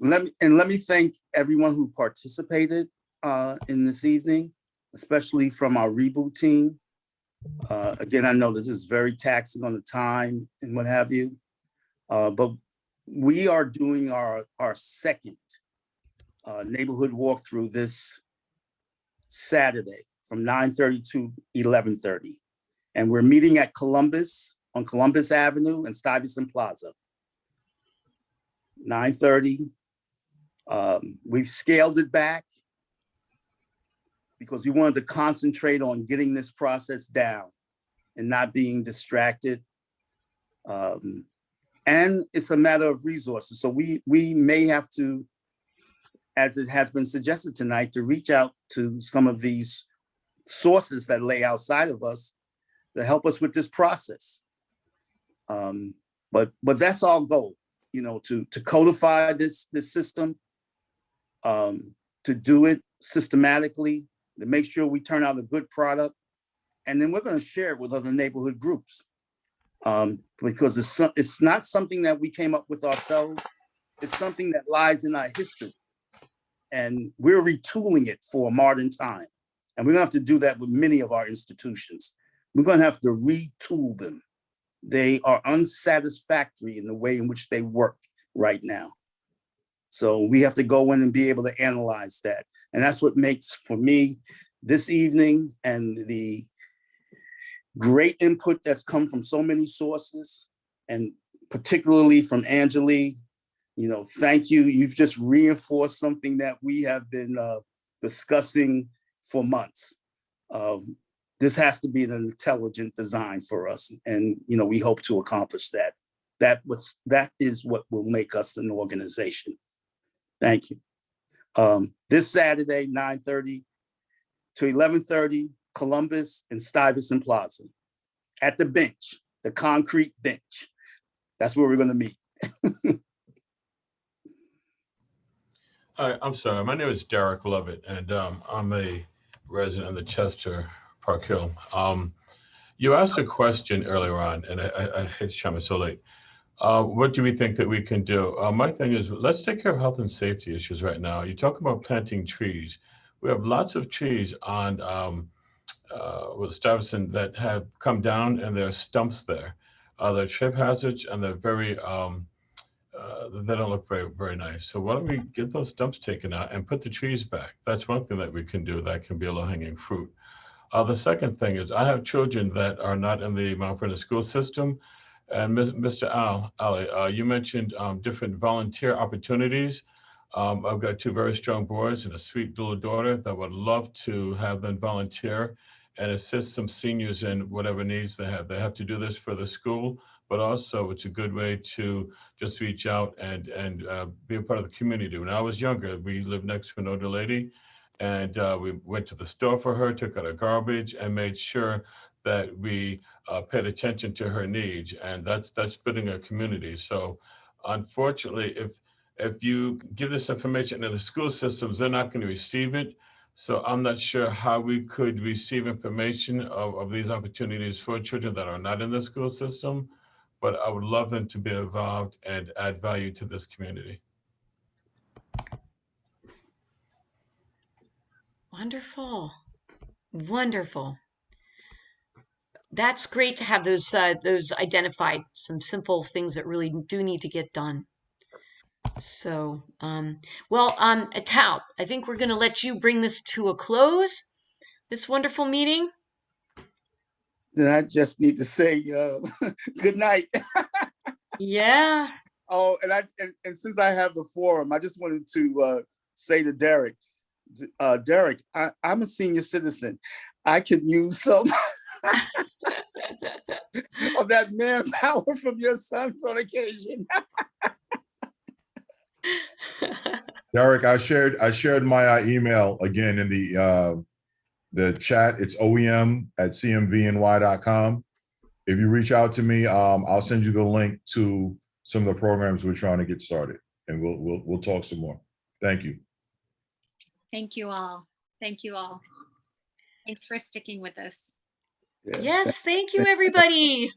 Let me thank everyone who participated in this evening, especially from our reboot team. Again, I know this is very taxing on the time and what have you, but we are doing our second neighborhood walkthrough this Saturday from 9:30 to 11:30, and we're meeting at Columbus on Columbus Avenue and Stuyvesant Plaza. 9:30. We've scaled it back because we wanted to concentrate on getting this process down and not being distracted. And it's a matter of resources. So we may have to, as it has been suggested tonight, to reach out to some of these sources that lay outside of us to help us with this process. But that's our goal, to codify this system, to do it systematically, to make sure we turn out a good product. And then we're going to share it with other neighborhood groups, because it's not something that we came up with ourselves. It's something that lies in our history. And we're retooling it for a modern time. And we're going to have to do that with many of our institutions. We're going to have to retool them. They are unsatisfactory in the way in which they work right now. So we have to go in and be able to analyze that. And that's what makes, for me, this evening and the great input that's come from so many sources, and particularly from Anjali, thank you. You've just reinforced something that we have been discussing for months. This has to be an intelligent design for us. And, we hope to accomplish that. That is what will make us an organization. Thank you. This Saturday, 9:30 to 11:30, Columbus and Stuyvesant Plaza at the bench, the concrete bench. That's where we're going to meet. Hi, I'm sorry. My name is Derek Lovett, and I'm a resident of the Chester Park Hill. You asked a question earlier on, and I hate to chime in so late. What do we think that we can do? My thing is, let's take care of health and safety issues right now. You talk about planting trees. We have lots of trees on with Stuyvesant that have come down, and there are stumps there. They're trip hazards, and they're very they don't look very, very nice. So why don't we get those stumps taken out and put the trees back? That's one thing that we can do that can be a low-hanging fruit. The second thing is, I have children that are not in the Mount Vernon school system. And Mr. Ali, you mentioned different volunteer opportunities. I've got two very strong boys and a sweet little daughter that would love to have them volunteer and assist some seniors in whatever needs they have. They have to do this for the school, but also it's a good way to just reach out and be a part of the community. When I was younger, we lived next to an older lady, and we went to the store for her, took out her garbage, and made sure that we paid attention to her needs, and that's building a community. So unfortunately, if you give this information to the school systems, they're not going to receive it. So I'm not sure how we could receive information of these opportunities for children that are not in the school system, but I would love them to be involved and add value to this community. Wonderful. Wonderful. That's great to have those identified, some simple things that really do need to get done. So, Tao, I think we're going to let you bring this to a close, this wonderful meeting. Then I just need to say good night. Yeah. Oh, and since I have the forum, I just wanted to say to Derek, Derek, I'm a senior citizen. I could use some of that manpower from your sons on occasion. Derek, I shared my email again in the chat. It's oem@cmvny.com. If you reach out to me, I'll send you the link to some of the programs we're trying to get started, and we'll talk some more. Thank you. Thank you all. Thank you all. Thanks for sticking with us. Yes, thank you, everybody.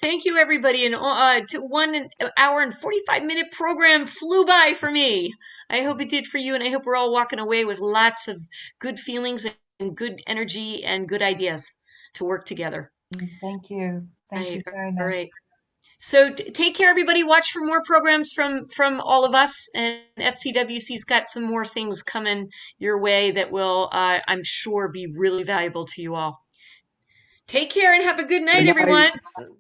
Thank you, everybody. And 1 hour and 45-minute program flew by for me. I hope it did for you, and I hope we're all walking away with lots of good feelings and good energy and good ideas to work together. Thank you. Thank you very much. All right. So take care, everybody. Watch for more programs from all of us, and FCWC's got some more things coming your way that will, I'm sure, be really valuable to you all. Take care and have a good night, everyone.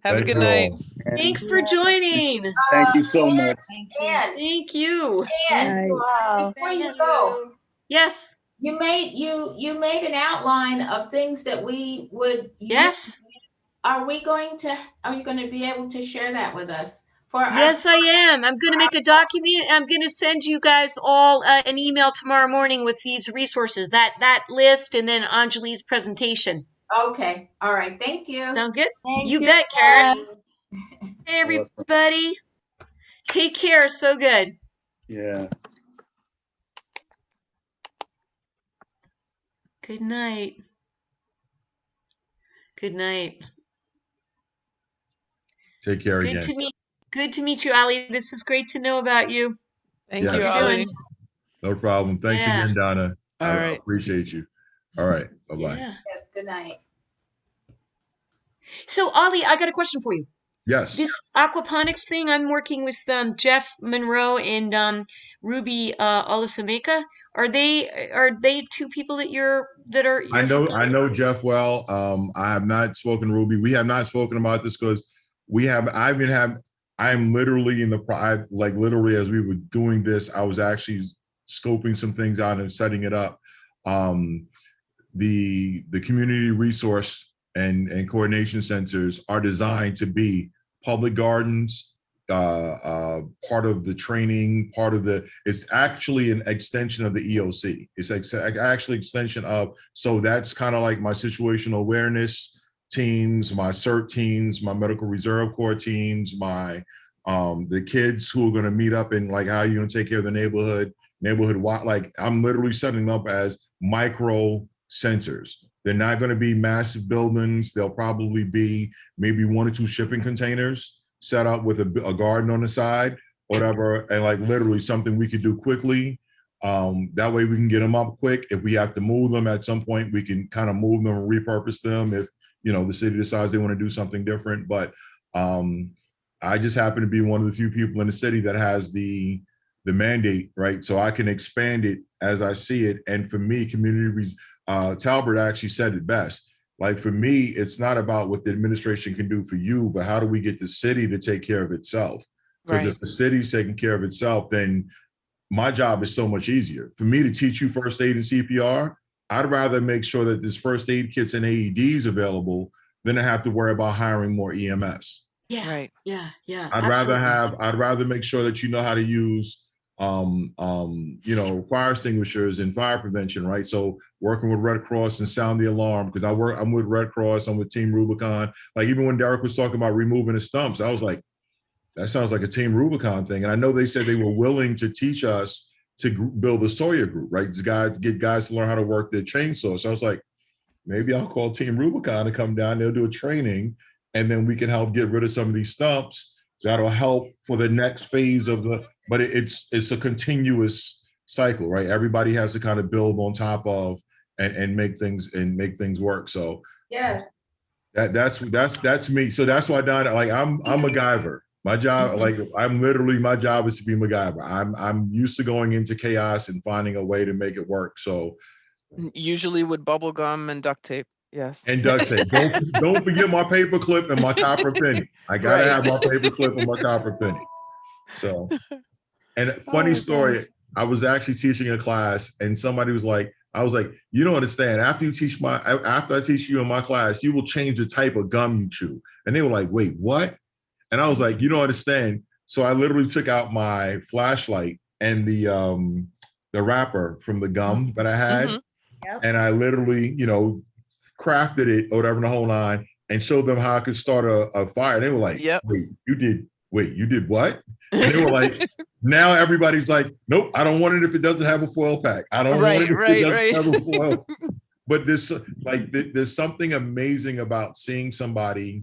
Have a good night. Thanks for joining. Thank you so much. Thank you. And Wow. before you go, yes, you made an outline of things that we would use. Yes. Are you going to be able to share that with us? Yes, I am. I'm going to make a document. I'm going to send you guys all an email tomorrow morning with these resources, that list, and then Anjali's presentation. Okay. All right. Thank you. Sound good? Thanks, You you're bet, Karen. best. Hey, everybody. Take care. So good. Yeah. Good night. Good night. Take care again. Good to meet you, Ali. This is great to know about you. Thank Yes. you, How you Ali. doing? No problem. Thanks Yeah. again, Donna. All I right. appreciate you. All right. Bye-bye. Yeah. Yes. Good night. So, Ali, I got a question for you. Yes. This aquaponics thing, I'm working with Jeff Monroe and Ruby Olasameka. Are they two people that you're I know familiar with? Jeff well. I have not spoken to Ruby. We have not spoken about this because I'm literally literally as we were doing this, I was actually scoping some things out and setting it up. The community resource and coordination centers are designed to be public gardens, part of the training, it's actually an extension of the EOC. It's actually extension of, so that's kind of like my situational awareness teams, my CERT teams, my medical reserve corps teams, the kids who are going to meet up and like how you're going to take care of the neighborhood, I'm literally setting up as micro centers. They're not going to be massive buildings. They'll probably be maybe 1 or 2 shipping containers set up with a garden on the side, whatever, and like literally something we could do quickly. That way we can get them up quick. If we have to move them at some point, we can kind of move them and repurpose them if, the city decides they want to do something different. But I just happen to be one of the few people in the city that has the mandate, right? So I can expand it as I see it. And for me, Talbert actually said it best. Like for me, it's not about what the administration can do for you, but how do we get the city to take care of itself? Because if the city's taking care of itself, then my job is so much easier. For me to teach you first aid and CPR, I'd rather make sure that there's first aid kits and AEDs available than to have to worry about hiring more EMS. Yeah. Right. Yeah. I'd rather make sure that you know how to use fire extinguishers and fire prevention, right? So working with Red Cross and sound the alarm, because I'm with Red Cross, I'm with Team Rubicon. Like even when Derek was talking about removing the stumps, I was like, that sounds like a Team Rubicon thing. And I know they said they were willing to teach us to build a Sawyer group, right? To get guys to learn how to work their chainsaw. So I was like, maybe I'll call Team Rubicon to come down. They'll do a training, and then we can help get rid of some of these stumps. That'll help for the next phase of the. But it's a continuous cycle, right? Everybody has to kind of build on top of and make things work. So yes, that's me. So that's why I'm MacGyver. My job, my job is to be MacGyver. I'm used to going into chaos and finding a way to make it work. So usually with bubble gum and duct tape. Yes. And duct tape. Don't forget my paper clip and my copper penny. I gotta have my paper clip and my copper penny. So, and funny story, I was actually teaching a class and somebody was like, I was like, you don't understand. After I teach you in my class, you will change the type of gum you chew. And they were like, wait, what? And I was like, you don't understand. So I literally took out my flashlight and the wrapper from the gum that I had. And I literally, crafted it or whatever, the whole line, and showed them how I could start a fire. They were like, wait, you did what? And they were like, now everybody's like, nope, I don't want it if it doesn't have a foil pack. I don't want it if it doesn't have a foil. But there's something amazing about seeing somebody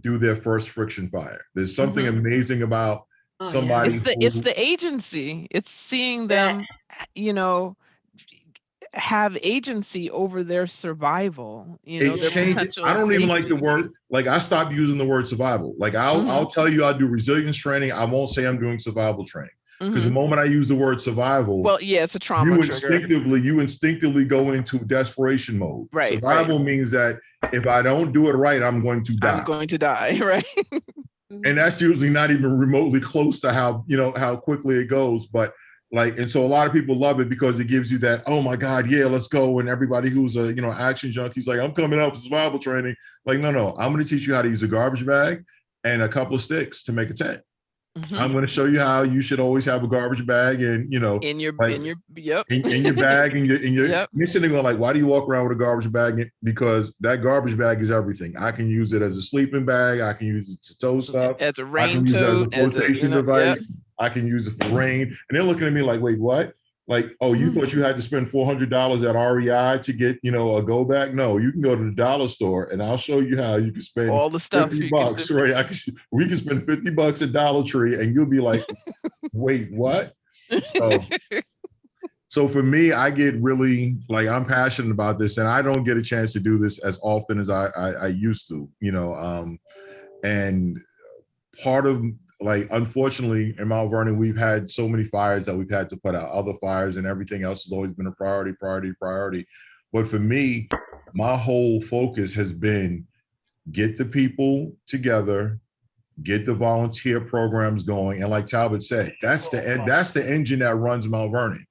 do their first friction fire. There's something amazing about somebody. It's the agency. It's seeing them, have agency over their survival. Their potential. I don't even like the word. Like I stopped using the word survival. Like I'll tell you I do resilience training. I won't say I'm doing survival training. Because the moment I use the word survival, well, yeah, it's a trauma trigger. You instinctively go into desperation mode. Right. Survival means that if I don't do it right, I'm going to die. I'm going to die, right? And that's usually not even remotely close to how quickly it goes. But and so a lot of people love it because it gives you that, oh my God, yeah, let's go. And everybody who's a action junkie's like, I'm coming out for survival training. Like, no, I'm going to teach you how to use a garbage bag and a couple of sticks to make a tent. I'm going to show you how you should always have a garbage bag and in your bag and you're sitting there like, why do you walk around with a garbage bag? Because that garbage bag is everything. I can use it as a sleeping bag. I can use it to tow stuff. As a rain tote, as a flotation device. I can use it for rain. And they're looking at me like, wait, what? Like, oh, you thought you had to spend $400 at REI to get, a go bag? No, you can go to the dollar store and I'll show you how you can spend all the stuff $50, right? We can spend $50 at Dollar Tree and you'll be like, wait, what? So for me, I get really I'm passionate about this and I don't get a chance to do this as often as I used to, and part of unfortunately in Mount Vernon, we've had so many fires that we've had to put out. Other fires and everything else has always been a priority. But for me, my whole focus has been get the people together, get the volunteer programs going. And like Talbot said, that's the engine that runs Mount Vernon.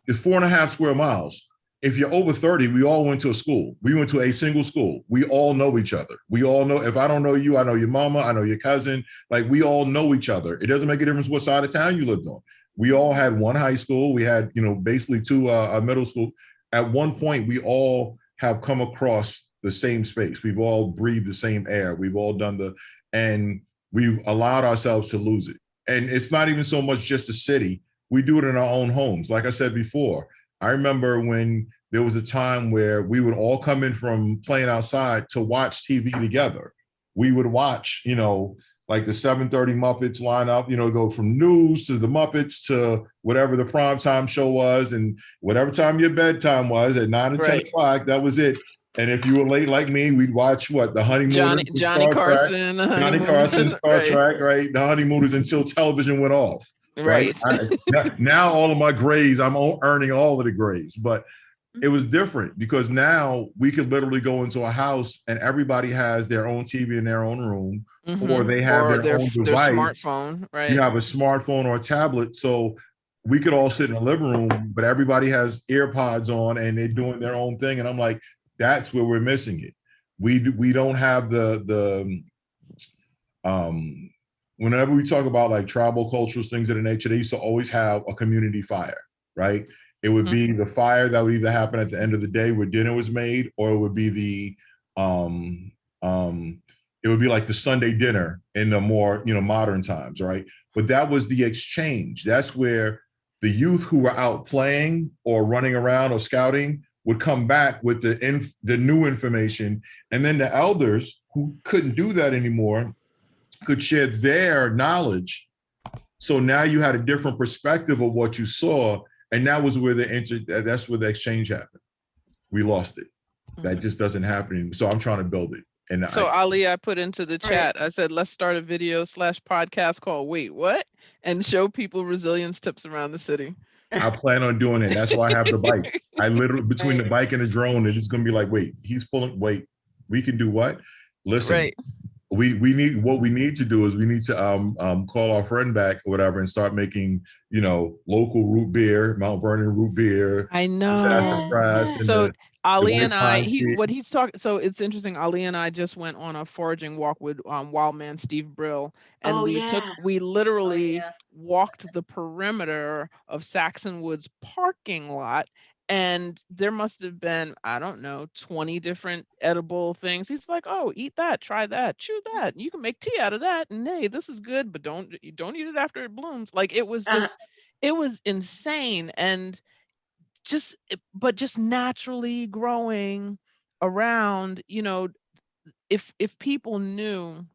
It's 4.5 square miles. If you're over 30, we all went to a school. We went to a single school. We all know each other. We all know, if I don't know you, I know your mama, I know your cousin. Like we all know each other. It doesn't make a difference what side of town you lived on. We all had one high school. We had, basically two middle school. At one point, we all have come across the same space. We've all breathed the same air. We've all done and we've allowed ourselves to lose it. And it's not even so much just a city. We do it in our own homes. Like I said before, I remember when there was a time where we would all come in from playing outside to watch TV together. We would watch, like the 7:30 Muppets line up, go from news to the Muppets to whatever the primetime show was. And whatever time your bedtime was at 9 or 10 o'clock, that was it. And if you were late like me, we'd watch the Honeymooners. Johnny Carson. Johnny Carson, Star Trek, right? The Honeymooners until television went off. Right. Now all of my grades, I'm earning all of the grades, but it was different because now we could literally go into a house and everybody has their own TV in their own room, or they have their own device. Their smartphone, right? You have a smartphone or a tablet, so we could all sit in the living room, but everybody has earpods on and they're doing their own thing. And I'm like, that's where we're missing it. We don't have whenever we talk about tribal cultures, things of the nature, they used to always have a community fire, right? It would be the fire that would either happen at the end of the day where dinner was made, or it would be it would be like the Sunday dinner in the more, modern times, right? But that was the exchange. That's where the youth who were out playing or running around or scouting would come back with the new information. And then the elders who couldn't do that anymore could share their knowledge. So now you had a different perspective of what you saw. And that was where that's where the exchange happened. We lost it. That just doesn't happen anymore. So I'm trying to build it. And so Ali, I put into the chat, I said, let's start a video/podcast called Wait, What? And show people resilience tips around the city. I plan on doing it. That's why I have the bike. I literally, between the bike and the drone, it's going to be like, wait, he's pulling, wait, we can do what? Listen, we need, what we need to do is we need to call our friend back or whatever and start making, local root beer, Mount Vernon root beer. I know. Sassafras. So Ali and I, he's talking. So it's interesting. Ali and I just went on a foraging walk with wild man Steve Brill, and we literally walked the perimeter of Saxon Woods parking lot. And there must have been, I don't know, 20 different edible things. He's like, oh, eat that, try that, chew that. You can make tea out of that. And hey, this is good, but don't eat it after it blooms. Like it was just, it was insane. And just naturally growing around, if people knew,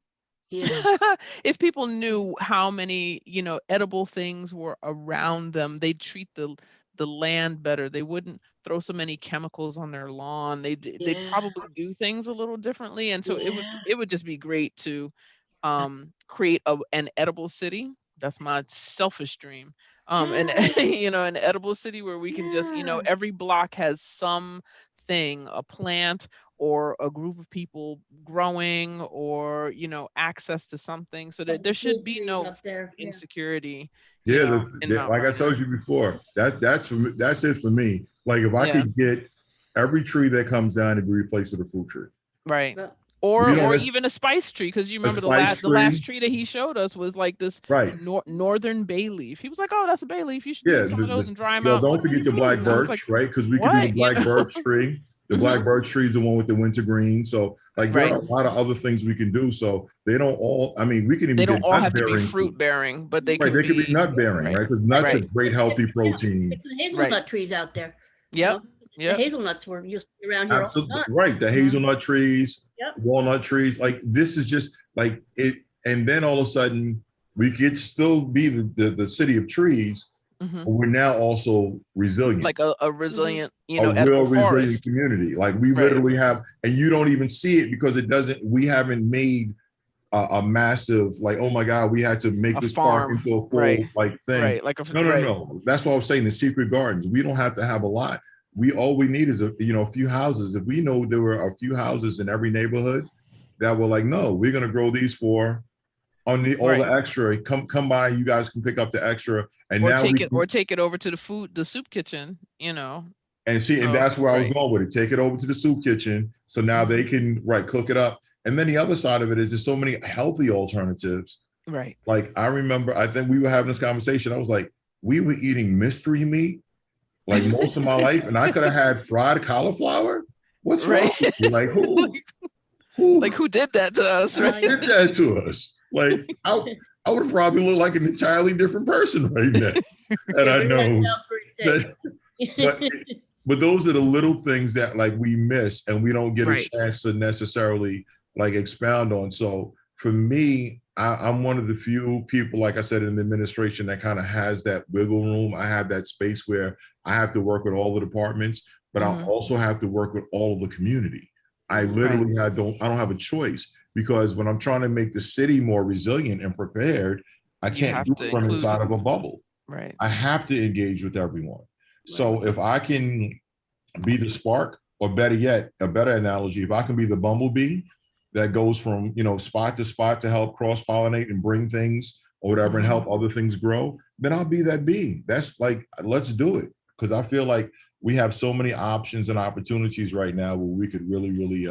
if people knew how many, edible things were around them, they'd treat the land better. They wouldn't throw so many chemicals on their lawn. They'd probably do things a little differently. And so it would just be great to create an edible city. That's my selfish dream. And an edible city where we can just, every block has something, a plant or a group of people growing or, access to something, so that there should be no insecurity. Like I told you before, that's it for me. Like if I could get every tree that comes down to be replaced with a fruit tree. Right. Or even a spice tree, because you remember the last tree that he showed us was like this northern bay leaf. He was like, "Oh, that's a bay leaf. You should take some of those and dry them out." Don't forget the black birch, right? Because we can do the black birch tree. The black birch tree is the one with the wintergreen. So like there are a lot of other things we can do. So they don't all. I mean, we can even. They don't all have to be fruit bearing, but they can be nut bearing, right? Because nuts are great healthy protein. It's the hazelnut trees out there. Yep. The hazelnuts were used to be around here. Absolutely right. The hazelnut trees, walnut trees. Like this is just like it. And then all of a sudden, we could still be the city of trees. But we're now also resilient, like a resilient, a real resilient forest community. Like we literally have, and you don't even see it because it doesn't. We haven't made a massive, like, oh my God, we had to make this park into a full like thing. Right, like no. That's what I was saying. The secret gardens. We don't have to have a lot. All we need is a few houses. If we know there were a few houses in every neighborhood that were like, no, we're gonna grow these for. On the all the extra, come by. You guys can pick up the extra, and or take it over to the soup kitchen. And see, and that's where I was going with it. Take it over to the soup kitchen, so now they can cook it up. And then the other side of it is there's so many healthy alternatives. Right. Like I remember, I think we were having this conversation. I was like, we were eating mystery meat like most of my life, and I could have had fried cauliflower. What's wrong with you? Like who? Like who did that to us? Who did that to us? Like I would have probably looked like an entirely different person right now. And I know that, but those are the little things that like we miss and we don't get a chance to necessarily like expound on. So for me, I'm one of the few people, like I said, in the administration that kind of has that wiggle room. I have that space where I have to work with all the departments, but I also have to work with all of the community. I literally I don't have a choice. Because when I'm trying to make the city more resilient and prepared, I can't do it from inside of a bubble. Right. I have to engage with everyone. So if I can be the spark, or better yet, a better analogy, if I can be the bumblebee that goes from spot to spot to help cross-pollinate and bring things or whatever and help other things grow, then I'll be that bee. That's like, let's do it. Because I feel like we have so many options and opportunities right now where we could really, really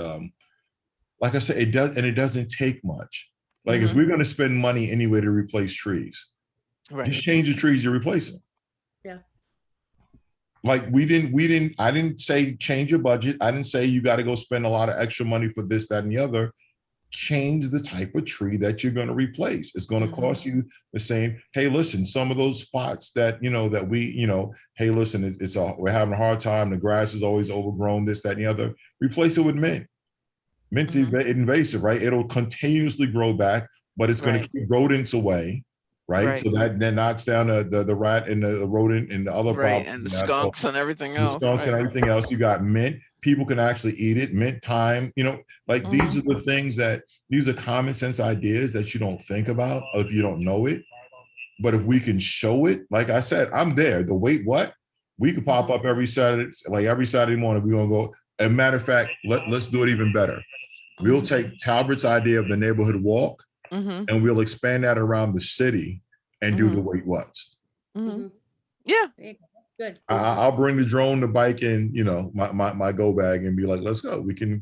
like I said, it doesn't take much. Like if we're going to spend money anyway to replace trees, just change the trees you're replacing. Yeah. Like I didn't say change your budget. I didn't say you got to go spend a lot of extra money for this, that, and the other. change the type of tree that you're going to replace. It's going to cost you the same. Hey, listen, some of those spots that, that we, hey, listen, we're having a hard time. The grass is always overgrown, this, that, and the other. Replace it with mint. Mint's invasive, right? It'll continuously grow back, but it's going to keep rodents away, right? So that knocks down the rat and the rodent and the other problems. And the skunks and everything else. Skunks and everything else. You got mint. People can actually eat it. Mint, thyme, these are the things these are common sense ideas that you don't think about if you don't know it. But if we can show it, like I said, I'm there. The wait, what? We could pop up every Saturday, every Saturday morning, we're going to go. As a matter of fact, let's do it even better. We'll take Talbert's idea of the neighborhood walk and we'll expand that around the city and do the wait, what's. Yeah. Good. I'll bring the drone, the bike, and my go bag, and be like, "Let's go." We can,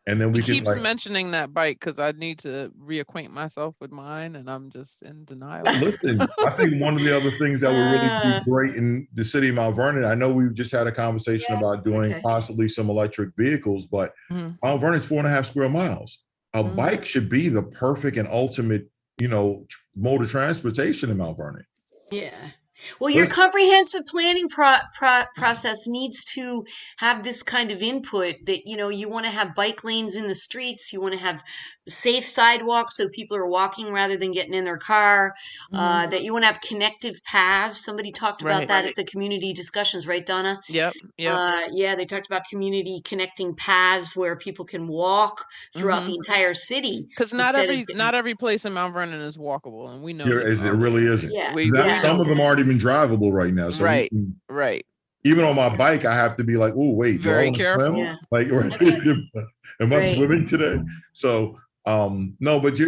and then we can. Keeps mentioning that bike because I need to reacquaint myself with mine, and I'm just in denial. Listen, I think one of the other things that would really be great in the city of Mount Vernon. I know we've just had a conversation about doing possibly some electric vehicles, but Mount Vernon's 4.5 square miles. A bike should be the perfect and ultimate, mode of transportation in Mount Vernon. Yeah. Well, your comprehensive planning process needs to have this kind of input that, you want to have bike lanes in the streets. You want to have safe sidewalks so people are walking rather than getting in their car, that you want to have connective paths. Somebody talked about that at the community discussions, right, Donna? Yep. Yeah, they talked about community connecting paths where people can walk throughout the entire city. Because not every place in Mount Vernon is walkable, and we know it really isn't. Yeah. Some of them aren't even drivable right now. So even on my bike, I have to be like, oh, wait, very careful. Yeah. Like, am I swimming today? So, no, but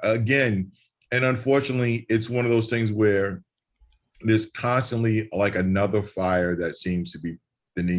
again, and unfortunately, it's one of those things where there's constantly like another fire that seems to be the need.